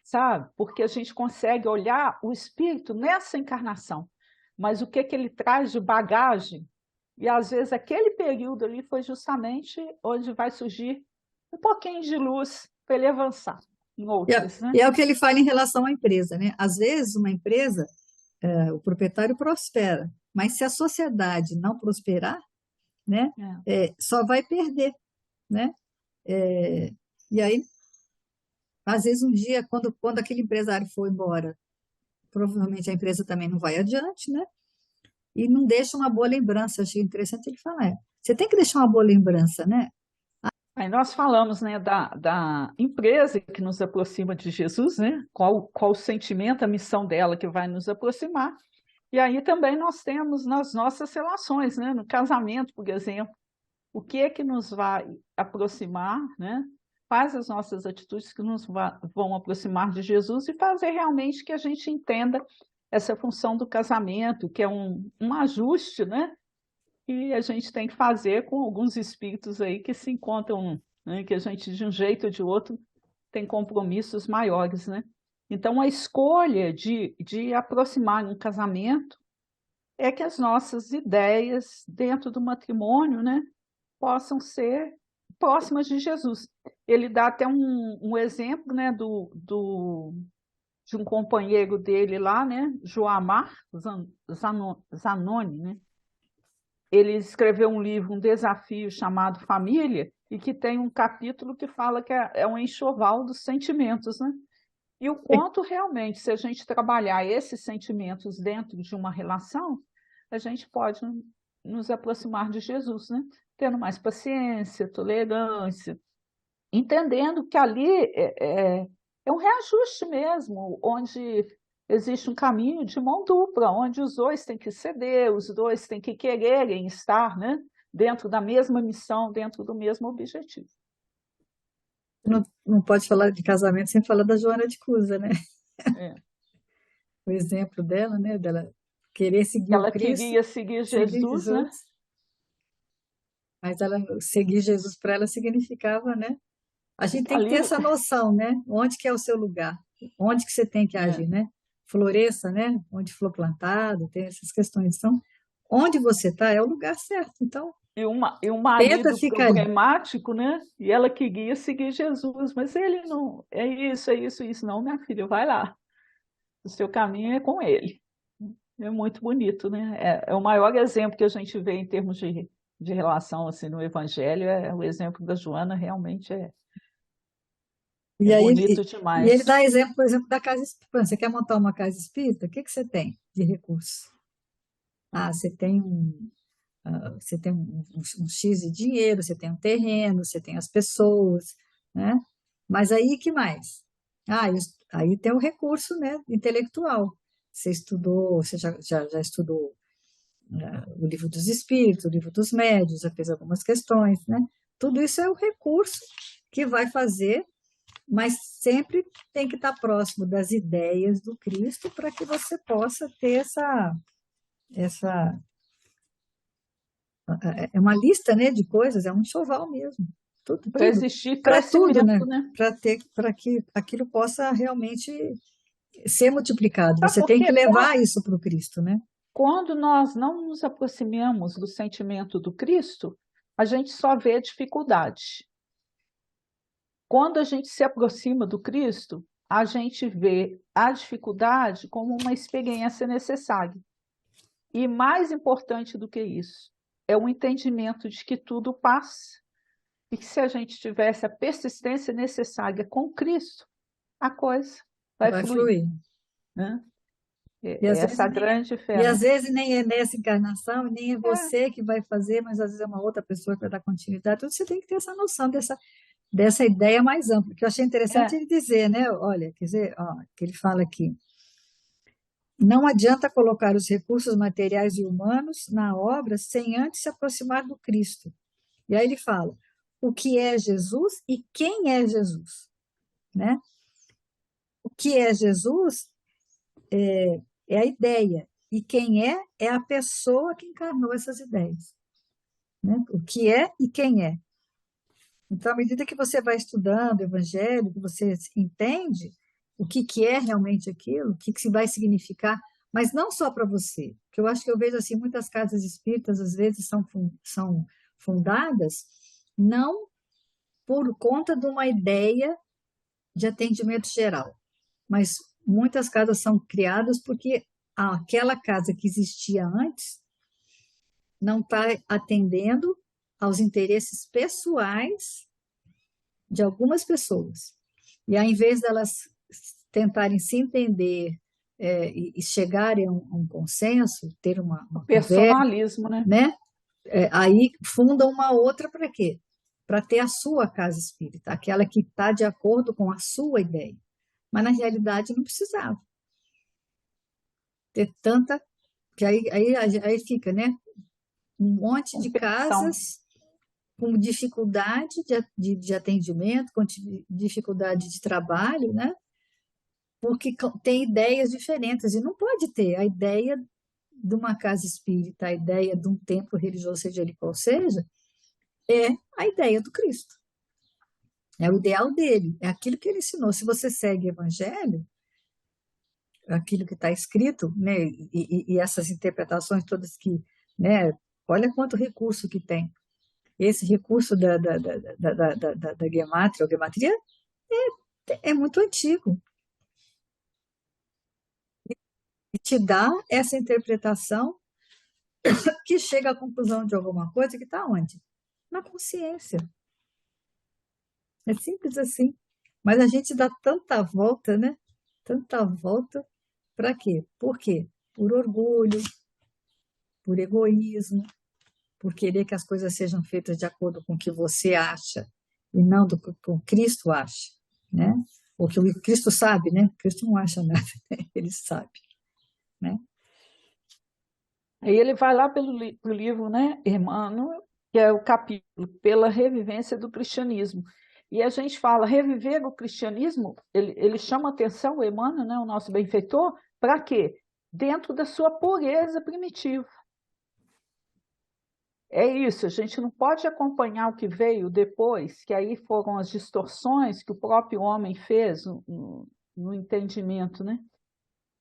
sabe? Porque a gente consegue olhar o espírito nessa encarnação, mas o que que ele traz de bagagem? E às vezes aquele período ali foi justamente onde vai surgir um pouquinho de luz para ele avançar em outras, né? E é o que ele fala em relação à empresa, né? Às vezes uma empresa, o proprietário prospera, mas se a sociedade não prosperar, né, É. só vai perder, né? É, e aí, às vezes, um dia, quando aquele empresário for embora, provavelmente a empresa também não vai adiante, né? E não deixa uma boa lembrança. Achei interessante ele falar. Você tem que deixar uma boa lembrança, né? Aí nós falamos, né, da empresa que nos aproxima de Jesus, né? Qual o sentimento, a missão dela que vai nos aproximar. E aí também nós temos nas nossas relações, né? No casamento, por exemplo, o que é que nos vai aproximar, né? Quais as nossas atitudes que vão aproximar de Jesus e fazer realmente que a gente entenda essa função do casamento, que é um ajuste, né? E a gente tem que fazer com alguns espíritos aí que se encontram, né? Que a gente, de um jeito ou de outro, tem compromissos maiores, né? Então, a escolha de aproximar um casamento é que as nossas ideias dentro do matrimônio, né, possam ser próximas de Jesus. Ele dá até um exemplo, né, de um companheiro dele lá, né, Joamar Zanoni, né? Ele escreveu um livro, um desafio chamado Família, e que tem um capítulo que fala que é um enxoval dos sentimentos, né? E o quanto realmente, se a gente trabalhar esses sentimentos dentro de uma relação, a gente pode nos aproximar de Jesus, né? Tendo mais paciência, tolerância, entendendo que ali é um reajuste mesmo, onde existe um caminho de mão dupla, onde os dois têm que ceder, os dois têm que quererem estar, né? Dentro da mesma missão, dentro do mesmo objetivo. Não pode falar de casamento sem falar da Joana de Cusa, né? É. O exemplo dela, né? Dela querer seguir o Ela Cristo, queria seguir seguir Jesus, né? Jesus, mas ela seguir Jesus para ela significava, né? A gente tem que Ali, ter essa noção, né? Onde que é o seu lugar? Onde que você tem que é, agir, né? Floresça, né? Onde for plantado, tem essas questões. Então, onde você está é o lugar certo. Então, e um tenta marido ficar ali. problemático, né? E ela queria seguir Jesus, mas ele não, é isso, não, minha filha, vai lá. O seu caminho é com ele. É muito bonito, né? É o maior exemplo que a gente vê em termos de relação assim no Evangelho, é o exemplo da Joana, realmente é E aí, bonito e ele demais. dá exemplo, por exemplo, da casa espírita. Você quer montar uma casa espírita? O que que você tem de recurso? Ah, você tem um X de dinheiro, você tem um terreno, você tem as pessoas, né? Mas aí que mais? Aí tem o recurso, né, intelectual. Você estudou, você já estudou o livro dos espíritos, o livro dos médios, já fez algumas questões, né? Tudo isso é o recurso que vai fazer, mas sempre tem que estar próximo das ideias do Cristo para que você possa ter essa É uma lista, né, de coisas, é um enxoval mesmo. Tudo, Para tudo. existir Para tudo, né? crescimento, né? Para que aquilo possa realmente ser multiplicado. Sabe Você por tem que quê? levar isso para o Cristo, né? Quando nós não nos aproximamos do sentimento do Cristo, a gente só vê a dificuldade. Quando a gente se aproxima do Cristo, a gente vê a dificuldade como uma experiência necessária. E mais importante do que isso, é o entendimento de que tudo passa. E que se a gente tivesse a persistência necessária com Cristo, a coisa vai Vai fluir, fluir. né? E É às essa vezes a nem é, grande fé, e né? às vezes nem é nessa encarnação, nem é É, você que vai fazer, mas às vezes é uma outra pessoa que vai dar continuidade. Então você tem que ter essa noção dessa ideia mais ampla, que eu achei interessante é, ele dizer, né? Olha, quer dizer, ó, que ele fala aqui. Não adianta colocar os recursos materiais e humanos na obra sem antes se aproximar do Cristo. E aí ele fala o que é Jesus e quem é Jesus, né? O que é Jesus é a ideia e quem é a pessoa que encarnou essas ideias, né? O que é e quem é. Então, à medida que você vai estudando o Evangelho, que você entende o que é realmente aquilo, o que se vai significar, mas não só para você, porque eu acho que eu vejo assim, muitas casas espíritas às vezes são fundadas não por conta de uma ideia de atendimento geral, mas muitas casas são criadas porque aquela casa que existia antes não está atendendo aos interesses pessoais de algumas pessoas. E ao invés delas tentarem se entender e chegarem a um consenso, ter o uma conversa, personalismo, né? né? Aí fundam uma outra para quê? Para ter a sua casa espírita, aquela que está de acordo com a sua ideia. Mas na realidade não precisava ter tanta, que aí fica, né? Um monte de Competição. casas com dificuldade de atendimento, com dificuldade de trabalho, né? Porque tem ideias diferentes, e não pode ter a ideia de uma casa espírita, a ideia de um templo religioso, seja ele qual seja, é a ideia do Cristo. É o ideal dele, é aquilo que ele ensinou. Se você segue o Evangelho, aquilo que está escrito, né, e essas interpretações todas que, né, olha quanto recurso que tem. Esse recurso da gematria, ou gematria, é muito antigo. E te dá essa interpretação que chega à conclusão de alguma coisa que está onde? Na consciência. É simples assim. Mas a gente dá tanta volta, né? Tanta volta para quê? Por quê? Por orgulho, por egoísmo, por querer que as coisas sejam feitas de acordo com o que você acha e não do que o Cristo acha, né? O que o Cristo sabe, né? Cristo não acha nada, né? Ele sabe, né? Aí ele vai lá pro livro, né, Emmanuel, que é o capítulo Pela Revivência do Cristianismo. E a gente fala, reviver o cristianismo, ele chama atenção, o Emmanuel, né, o nosso benfeitor, para quê? Dentro da sua pureza primitiva. É isso, a gente não pode acompanhar o que veio depois, que aí foram as distorções que o próprio homem fez no entendimento, né?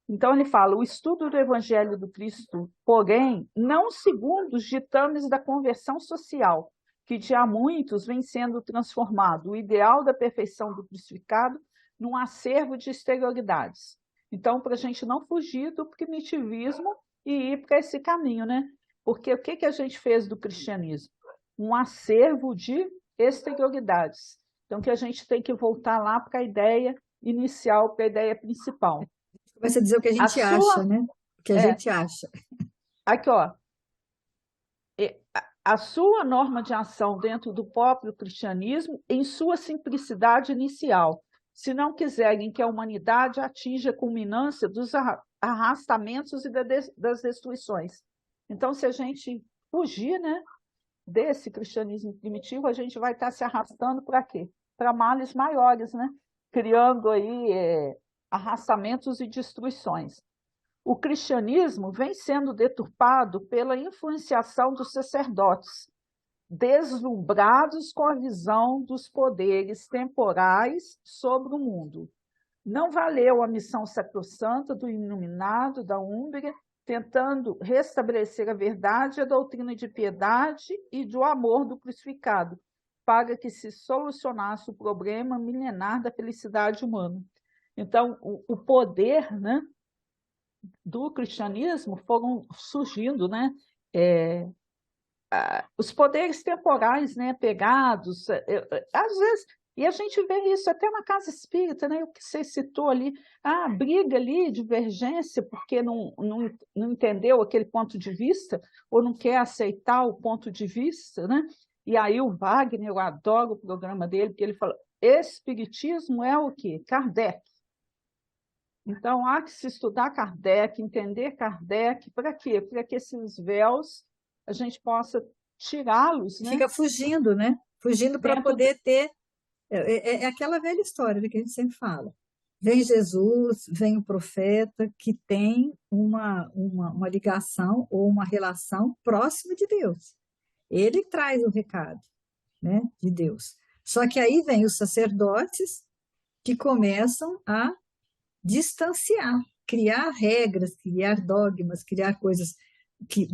Então ele fala, o estudo do Evangelho do Cristo, porém, não segundo os ditames da conversão social, que de há muitos vem sendo transformado o ideal da perfeição do crucificado num acervo de exterioridades. Então, para a gente não fugir do primitivismo e ir para esse caminho, né? Porque o que a gente fez do cristianismo? Um acervo de exterioridades. Então, que a gente tem que voltar lá para a ideia inicial, para a ideia principal. Começa a dizer o que a A gente acha, sua, né? O que a é, gente acha. aqui ó, a sua norma de ação dentro do próprio cristianismo em sua simplicidade inicial, se não quiserem que a humanidade atinja a culminância dos arrastamentos e das destruições. Então, se a gente fugir, né, desse cristianismo primitivo, a gente vai estar se arrastando para quê? Para males maiores, né? Criando aí arrastamentos e destruições. o cristianismo vem sendo deturpado pela influenciação dos sacerdotes, deslumbrados com a visão dos poderes temporais sobre o mundo. Não valeu a missão sacrossanta do iluminado da Úmbria, tentando restabelecer a verdade e a doutrina de piedade e do amor do crucificado, para que se solucionasse o problema milenar da felicidade humana. Então, o poder, né, do cristianismo foram surgindo, né, os poderes temporais, né, pegados, às vezes, e a gente vê isso até na casa espírita, né, o que você citou ali, briga ali, divergência, porque não entendeu aquele ponto de vista, ou não quer aceitar o ponto de vista, né? E aí o Wagner, eu adoro o programa dele, porque ele fala, espiritismo é o quê? Kardec. Então, há que se estudar Kardec, entender Kardec, para quê? Para que esses véus a gente possa tirá-los, né? Fica fugindo, né? Fugindo para Dentro poder ter. É aquela velha história, né, que a gente sempre fala. Vem Jesus, vem o profeta que tem uma ligação ou uma relação próxima de Deus. Ele traz o recado, né, de Deus. Só que aí vem os sacerdotes que começam a distanciar, criar regras, criar dogmas, criar coisas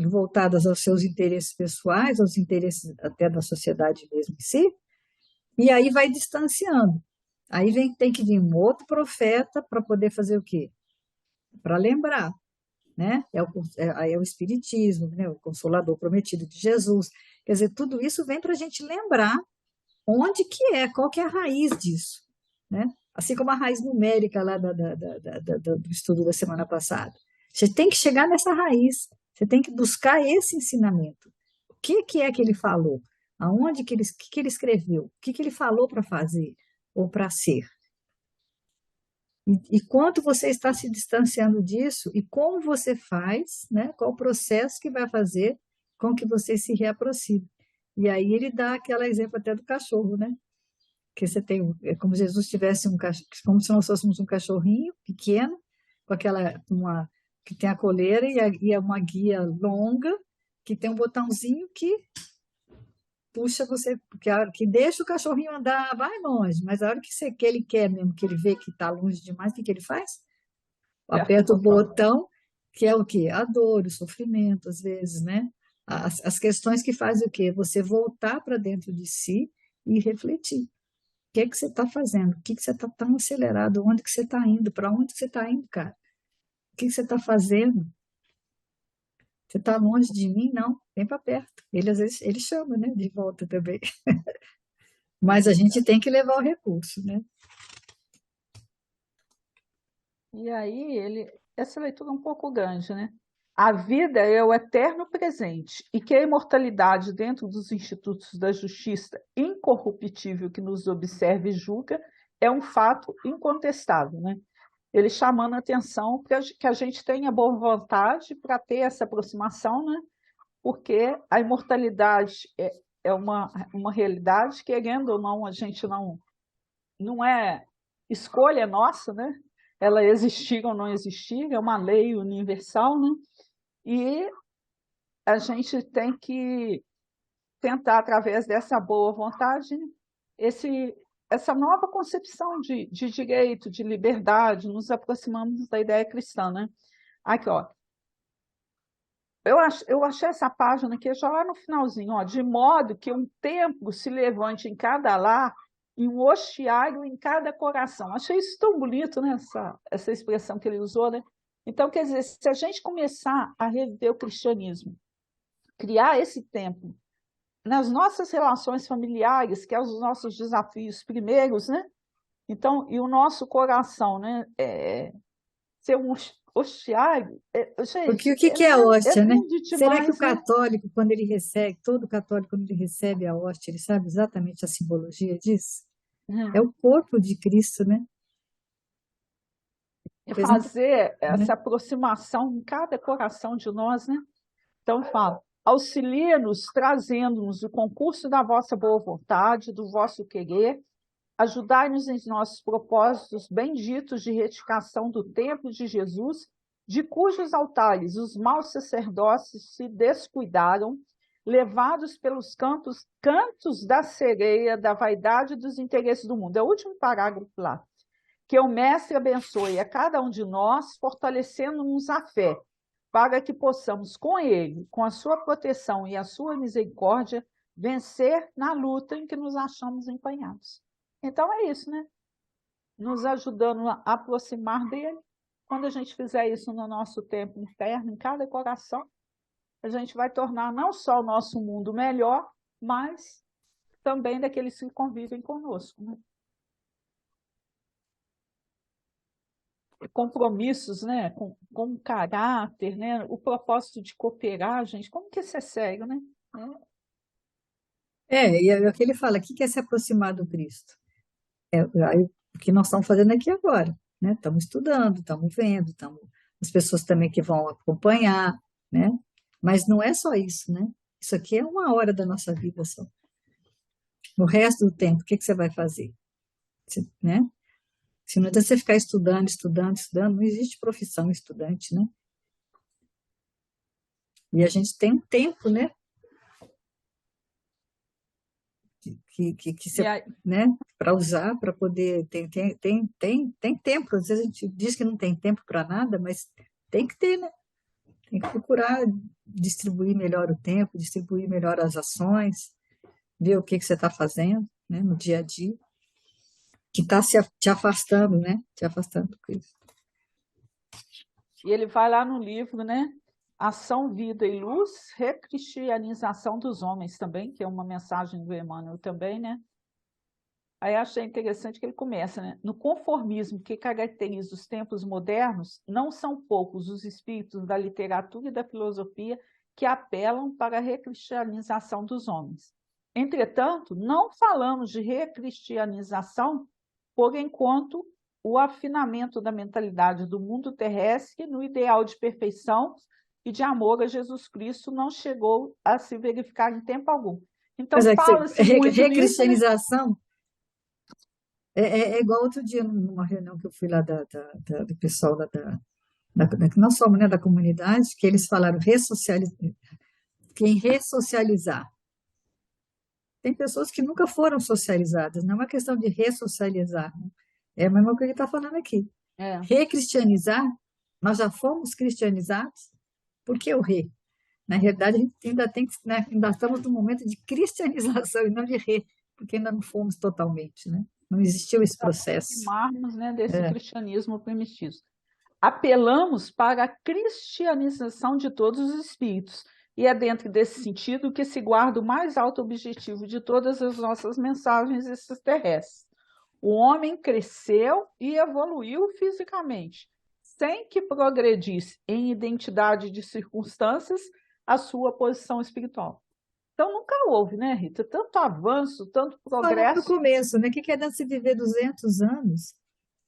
voltadas aos seus interesses pessoais, aos interesses até da sociedade mesmo em si, e aí vai distanciando. Aí tem que vir um outro profeta para poder fazer o quê? Para lembrar, né? Aí é o Espiritismo, né? O Consolador Prometido de Jesus. Quer dizer, tudo isso vem para a gente lembrar onde que qual que é a raiz disso, né? Assim como a raiz numérica lá do estudo da semana passada. Você tem que chegar nessa raiz, você tem que buscar esse ensinamento. O que é que ele falou? Aonde que ele escreveu? O que ele falou para fazer ou para ser? E quanto você está se distanciando disso e como você faz, né? Qual o processo que vai fazer com que você se reaproxime? E aí ele dá aquele exemplo até do cachorro, né? Que você tem, é como se Jesus tivesse um cachorro, como se nós fôssemos um cachorrinho pequeno, com que tem a coleira e uma guia longa, que tem um botãozinho que puxa você, que deixa o cachorrinho andar, vai longe, mas a hora que ele quer mesmo, que ele vê que está longe demais, o que ele faz? Aperta o botão, que é o quê? A dor, o sofrimento, às vezes, né? As questões que fazem o quê? Você voltar para dentro de si e refletir. O que é que você está fazendo? O que você está tão acelerado? Onde que você está indo? Para onde que você está indo, cara? O que você está fazendo? Você está longe de mim? Não, vem para perto. Ele, às vezes, ele chama, né? De volta também. Mas a gente tem que levar o recurso, né? E aí, essa leitura é um pouco grande, né? A vida é o eterno presente e que a imortalidade dentro dos institutos da justiça incorruptível que nos observa e julga é um fato incontestável, né? Ele chamando a atenção para que a gente tenha boa vontade para ter essa aproximação, né? Porque a imortalidade é uma realidade, querendo ou não, a gente não é escolha nossa, né? Ela existir ou não existir, é uma lei universal, né? E a gente tem que tentar, através dessa boa vontade, essa nova concepção de direito, de liberdade, nos aproximamos da ideia cristã, né? Aqui, ó. Eu achei essa página aqui já lá no finalzinho, ó, de modo que um templo se levante em cada lar e um hostiário em cada coração. Achei isso tão bonito, né? Essa expressão que ele usou, né? Então, quer dizer, se a gente começar a reviver o cristianismo, criar esse templo nas nossas relações familiares, que é os nossos desafios primeiros, né? Então, e o nosso coração, né? Ser um hostiário, Porque gente, o que que é a é hóstia, né? lindo Será que o demais, né? católico, quando ele recebe, todo católico, quando ele recebe a hóstia, ele sabe exatamente a simbologia disso? É o corpo de Cristo, né? E Pois não, fazer né? essa aproximação em cada coração de nós, né? Então, fala, auxilia-nos trazendo-nos o concurso da vossa boa vontade, do vosso querer, ajudai-nos em nossos propósitos benditos de retificação do templo de Jesus de cujos altares os maus sacerdotes se descuidaram, levados pelos cantos da sereia, da vaidade e dos interesses do mundo. É o último parágrafo lá. Que o Mestre abençoe a cada um de nós, fortalecendo-nos a fé, para que possamos, com ele, com a sua proteção e a sua misericórdia, vencer na luta em que nos achamos empenhados. Então é isso, né? Nos ajudando a aproximar dele. Quando a gente fizer isso no nosso tempo interno, em cada coração, a gente vai tornar não só o nosso mundo melhor, mas também daqueles que convivem conosco, né? Compromissos, né? Com caráter, né? O propósito de cooperar, gente, como que isso é sério, né? E é o que ele fala, o que é se aproximar do Cristo? Aí, o que nós estamos fazendo aqui agora, né? Estamos estudando, estamos vendo, as pessoas também que vão acompanhar, né? Mas não é só isso, né? Isso aqui é uma hora da nossa vida só. No resto do tempo, o que você vai fazer? Né? Se não adianta você ficar estudando, estudando, estudando, não existe profissão estudante, né? E a gente tem um tempo, né? Que você, né? Para usar, para poder. Tem tempo. Às vezes a gente diz que não tem tempo para nada, mas tem que ter, né? Tem que procurar distribuir melhor o tempo, distribuir melhor as ações, ver o que você está fazendo, né? No dia a dia, que está te afastando, né? Te afastando do Cristo. E ele vai lá no livro, né? Ação, Vida e Luz, Recristianização dos Homens também, que é uma mensagem do Emmanuel também, né? Aí achei interessante que ele começa, né? No conformismo que caracteriza os tempos modernos, não são poucos os espíritos da literatura e da filosofia que apelam para a recristianização dos homens. Entretanto, não falamos de recristianização por enquanto o afinamento da mentalidade do mundo terrestre no ideal de perfeição e de amor a Jesus Cristo não chegou a se verificar em tempo algum. Então, fala-se muito recristianização é igual outro dia, numa reunião que eu fui lá do pessoal lá não somos, né, da comunidade, que eles falaram quem ressocializar. Tem pessoas que nunca foram socializadas, não é uma questão de ressocializar. Né? É a mesma coisa que ele está falando aqui. Recristianizar, nós já fomos cristianizados, por que o re? Na realidade, a gente ainda né, ainda estamos no momento de cristianização e não de re, porque ainda não fomos totalmente, né? Não existiu esse processo. Né, desse cristianismo primitivo. Apelamos para a cristianização de todos os espíritos, e é dentro desse sentido que se guarda o mais alto objetivo de todas as nossas mensagens extraterrestres. O homem cresceu e evoluiu fisicamente, sem que progredisse em identidade de circunstâncias a sua posição espiritual. Então nunca houve, né, Rita? Tanto avanço, tanto progresso. No começo, né? O que é dar se viver 200 anos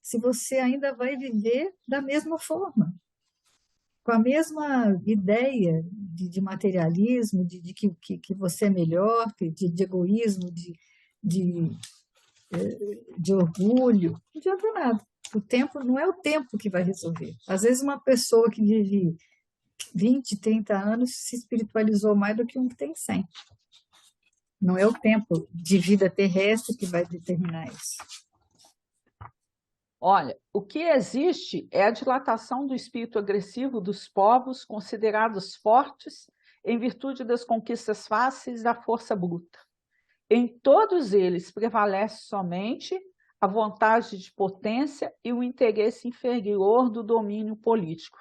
se você ainda vai viver da mesma forma? Com a mesma ideia de materialismo, de que você é melhor, de egoísmo, de orgulho, não adianta nada. O tempo não é o tempo que vai resolver. Às vezes uma pessoa que vive 20, 30 anos se espiritualizou mais do que um que tem 100. Não é o tempo de vida terrestre que vai determinar isso. Olha, o que existe é a dilatação do espírito agressivo dos povos considerados fortes em virtude das conquistas fáceis da força bruta. Em todos eles prevalece somente a vontade de potência e o interesse inferior do domínio político.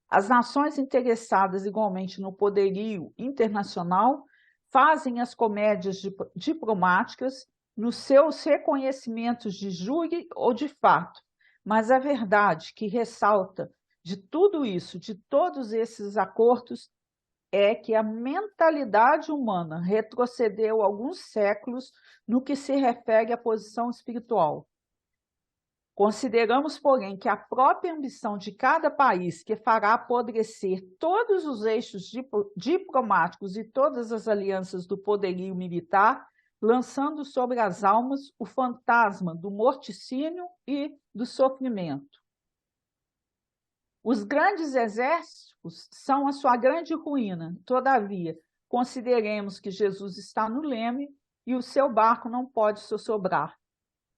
As nações interessadas igualmente no poderio internacional fazem as comédias diplomáticas nos seus reconhecimentos de júri ou de fato, mas a verdade que ressalta de tudo isso, de todos esses acordos, é que a mentalidade humana retrocedeu alguns séculos no que se refere à posição espiritual. Consideramos, porém, que a própria ambição de cada país, que fará apodrecer todos os eixos diplomáticos e todas as alianças do poderio militar, lançando sobre as almas o fantasma do morticínio e do sofrimento. Os grandes exércitos são a sua grande ruína. Todavia, consideremos que Jesus está no leme e o seu barco não pode sossobrar.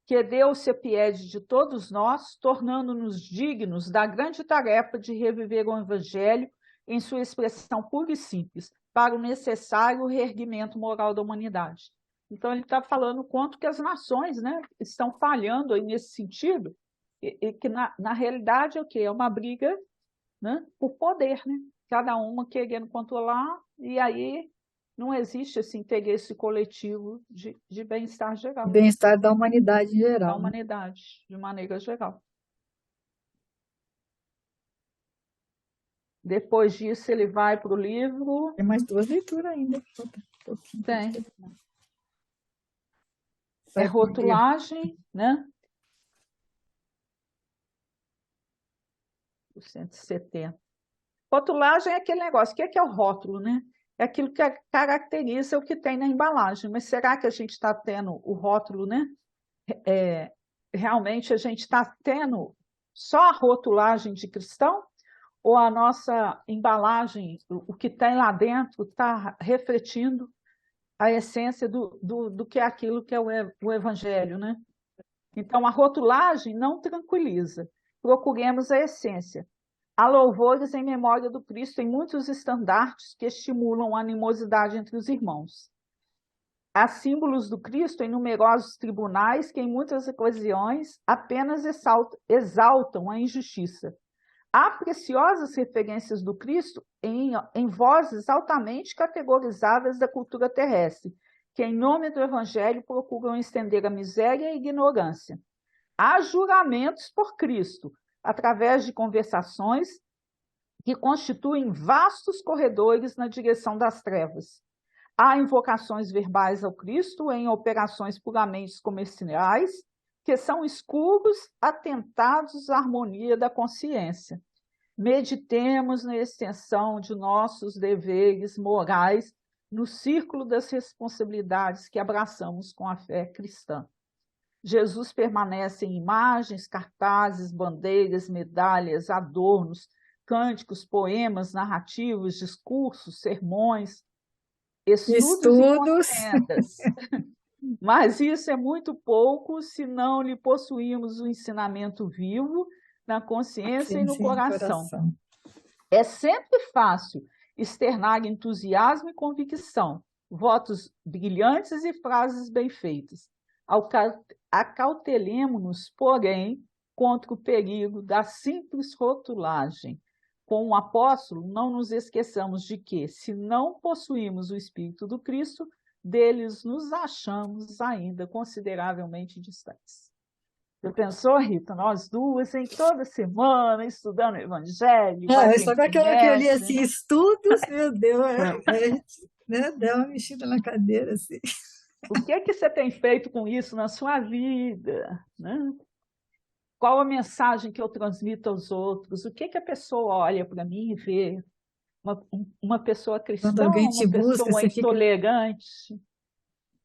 Que Deus se apiede de todos nós, tornando-nos dignos da grande tarefa de reviver o Evangelho em sua expressão pura e simples, para o necessário reerguimento moral da humanidade. Então, ele está falando quanto que as nações, né, estão falhando aí nesse sentido, e que, na realidade, é o quê? É uma briga, né, por poder, né? Cada uma querendo controlar, e aí não existe esse interesse coletivo de bem-estar geral, Bem-estar da humanidade em da geral, né? humanidade, de maneira geral. Depois disso, ele vai para o livro. Tem mais 2 leituras ainda. Falta um pouquinho pra Tem. terminar. É Vai rotulagem, né? O 170. Rotulagem é aquele negócio. O que é o rótulo, né? É aquilo que caracteriza o que tem na embalagem. Mas será que a gente está tendo o rótulo, né? Realmente a gente está tendo só a rotulagem de cristão? Ou a nossa embalagem, o que tem lá dentro, está refletindo a essência do que é aquilo que é o Evangelho, né? Então, a rotulagem não tranquiliza. Procuremos a essência. Há louvores em memória do Cristo em muitos estandartes que estimulam a animosidade entre os irmãos. Há símbolos do Cristo em numerosos tribunais que, em muitas ocasiões, apenas exaltam a injustiça. Há preciosas referências do Cristo em vozes altamente categorizáveis da cultura terrestre, que, em nome do Evangelho, procuram estender a miséria e a ignorância. Há juramentos por Cristo, através de conversações que constituem vastos corredores na direção das trevas. Há invocações verbais ao Cristo em operações puramente comerciais, que são escuros atentados à harmonia da consciência. Meditemos na extensão de nossos deveres morais no círculo das responsabilidades que abraçamos com a fé cristã. Jesus permanece em imagens, cartazes, bandeiras, medalhas, adornos, cânticos, poemas, narrativos, discursos, sermões, estudos e Estudos. contendas. Mas isso é muito pouco se não lhe possuímos o ensinamento vivo na consciência e no Sim, no coração. coração. É sempre fácil externar entusiasmo e convicção, votos brilhantes e frases bem feitas. Acautelemo-nos, porém, contra o perigo da simples rotulagem. Com o apóstolo, não nos esqueçamos de que, se não possuímos o Espírito do Cristo, deles nos achamos ainda consideravelmente distantes. Você pensou, Rita, nós duas, em toda semana, estudando o Evangelho, Não, quem só com aquela que eu li conhece, assim, estudos, meu Deus, né? Deu uma mexida na cadeira, assim. o que é que você tem feito com isso na sua vida, né? Qual a mensagem que eu transmito aos outros? O que é que a pessoa olha para mim e vê? Uma pessoa Quando cristã, alguém te uma busca, pessoa você fica. intolerante,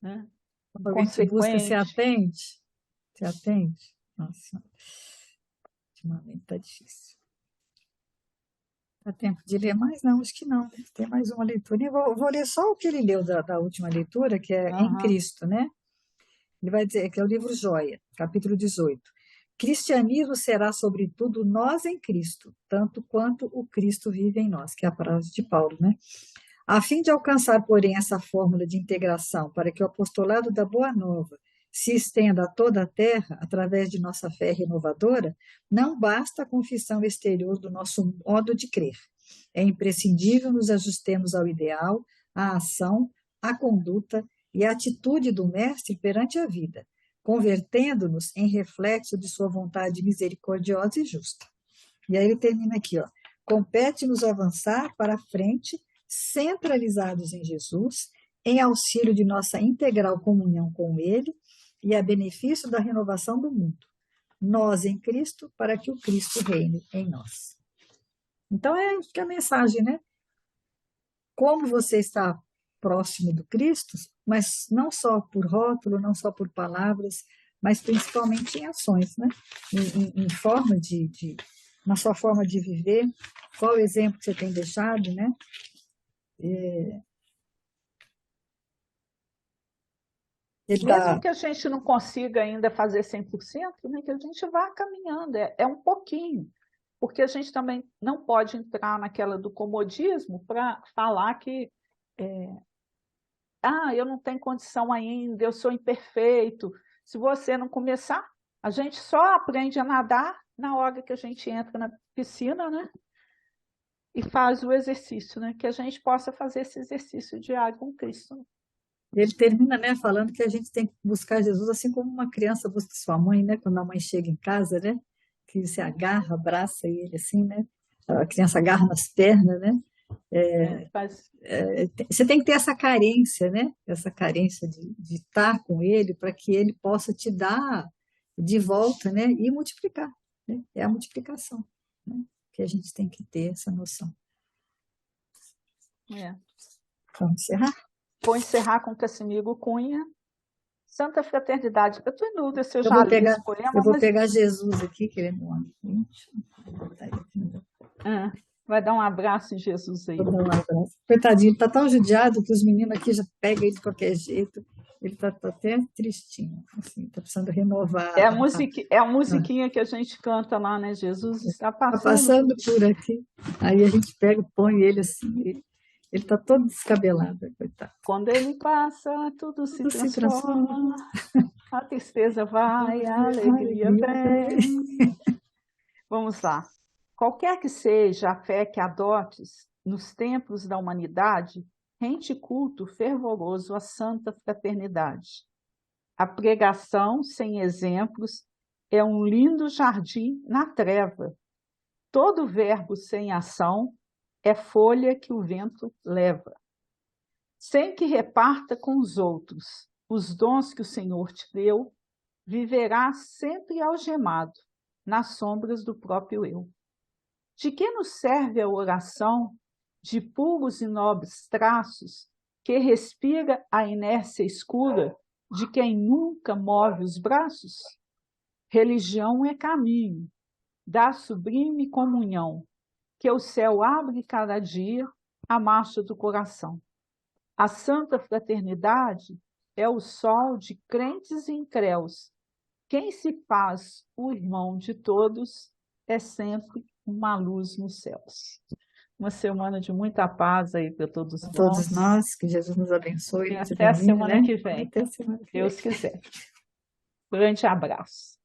né? Quando alguém te busca, você Inconsequente. atende? Você atende? Nossa, ultimamente tá difícil. Dá tempo de ler mais? Não, acho que não. Tem mais uma leitura. Eu vou ler só o que ele leu da última leitura, que é Em Aham. Cristo, né? Ele vai dizer que é o livro Joia, capítulo 18. Cristianismo será, sobretudo, nós em Cristo, tanto quanto o Cristo vive em nós, que é a frase de Paulo, né? A fim de alcançar, porém, essa fórmula de integração para que o apostolado da Boa Nova se estenda a toda a terra através de nossa fé renovadora, não basta a confissão exterior do nosso modo de crer. É imprescindível nos ajustemos ao ideal, à ação, à conduta e à atitude do Mestre perante a vida, convertendo-nos em reflexo de sua vontade misericordiosa e justa. E aí ele termina aqui, ó. Compete-nos avançar para a frente, centralizados em Jesus, em auxílio de nossa integral comunhão com Ele e a benefício da renovação do mundo. Nós em Cristo, para que o Cristo reine em nós. Então, é que a mensagem, né? Como você está próximo do Cristo, mas não só por rótulo, não só por palavras, mas principalmente em ações, né? Em forma de na sua forma de viver, qual o exemplo que você tem deixado, né? Ele Mesmo dá, que a gente não consiga ainda fazer 100%, né, que a gente vá caminhando, é um pouquinho, porque a gente também não pode entrar naquela do comodismo para falar que eu não tenho condição ainda, eu sou imperfeito. Se você não começar, a gente só aprende a nadar na hora que a gente entra na piscina, né? E faz o exercício, né? Que a gente possa fazer esse exercício diário com Cristo, né? ele termina, né, falando que a gente tem que buscar Jesus assim como uma criança busca sua mãe, né? Quando a mãe chega em casa, né? Que você agarra, abraça ele assim, né? A criança agarra nas pernas, né? Faz, Você tem que ter essa carência, né? Essa carência de estar com ele para que ele possa te dar de volta, né? E multiplicar, né? É a multiplicação, né? Que a gente tem que ter essa noção. é. Vamos encerrar? Vou encerrar com Cassimiro Cunha, Santa Fraternidade. Eu estou em dúvida se eu Eu já vou li pegar, esse poema, eu vou mas pegar Jesus aqui, que ele é meu amigo. Vou botar ele aqui no meu. vai dar um abraço em Jesus aí. Vou dar um abraço. Coitadinho, ele está tão judiado que os meninos aqui já pegam ele de qualquer jeito. Ele está até tristinho, assim, está precisando renovar. É a musiquinha que a gente canta lá, né? Jesus está Está passando por passando por aqui. Aí a gente pega, põe ele assim, ele está todo descabelado, coitado. Quando ele passa, tudo se Tudo se transforma. transforma, a tristeza vai, a A alegria alegria vem. vem. Vamos lá. Qualquer que seja a fé que adotes nos templos da humanidade, rende culto fervoroso à santa fraternidade. A pregação sem exemplos é um lindo jardim na treva. Todo verbo sem ação é folha que o vento leva. Sem que reparta com os outros os dons que o Senhor te deu, viverá sempre algemado nas sombras do próprio eu. De que nos serve a oração de puros e nobres traços que respira a inércia escura de quem nunca move os braços? Religião é caminho da sublime comunhão que o céu abre cada dia à marcha do coração. A santa fraternidade é o sol de crentes e incréus. Quem se faz o irmão de todos é sempre uma luz nos céus. Uma semana de muita paz aí para todos A todos nós. nós, que Jesus nos abençoe, E nos até a ilumine, semana né? que vem, Até a semana que vem. Deus quiser. Grande abraço.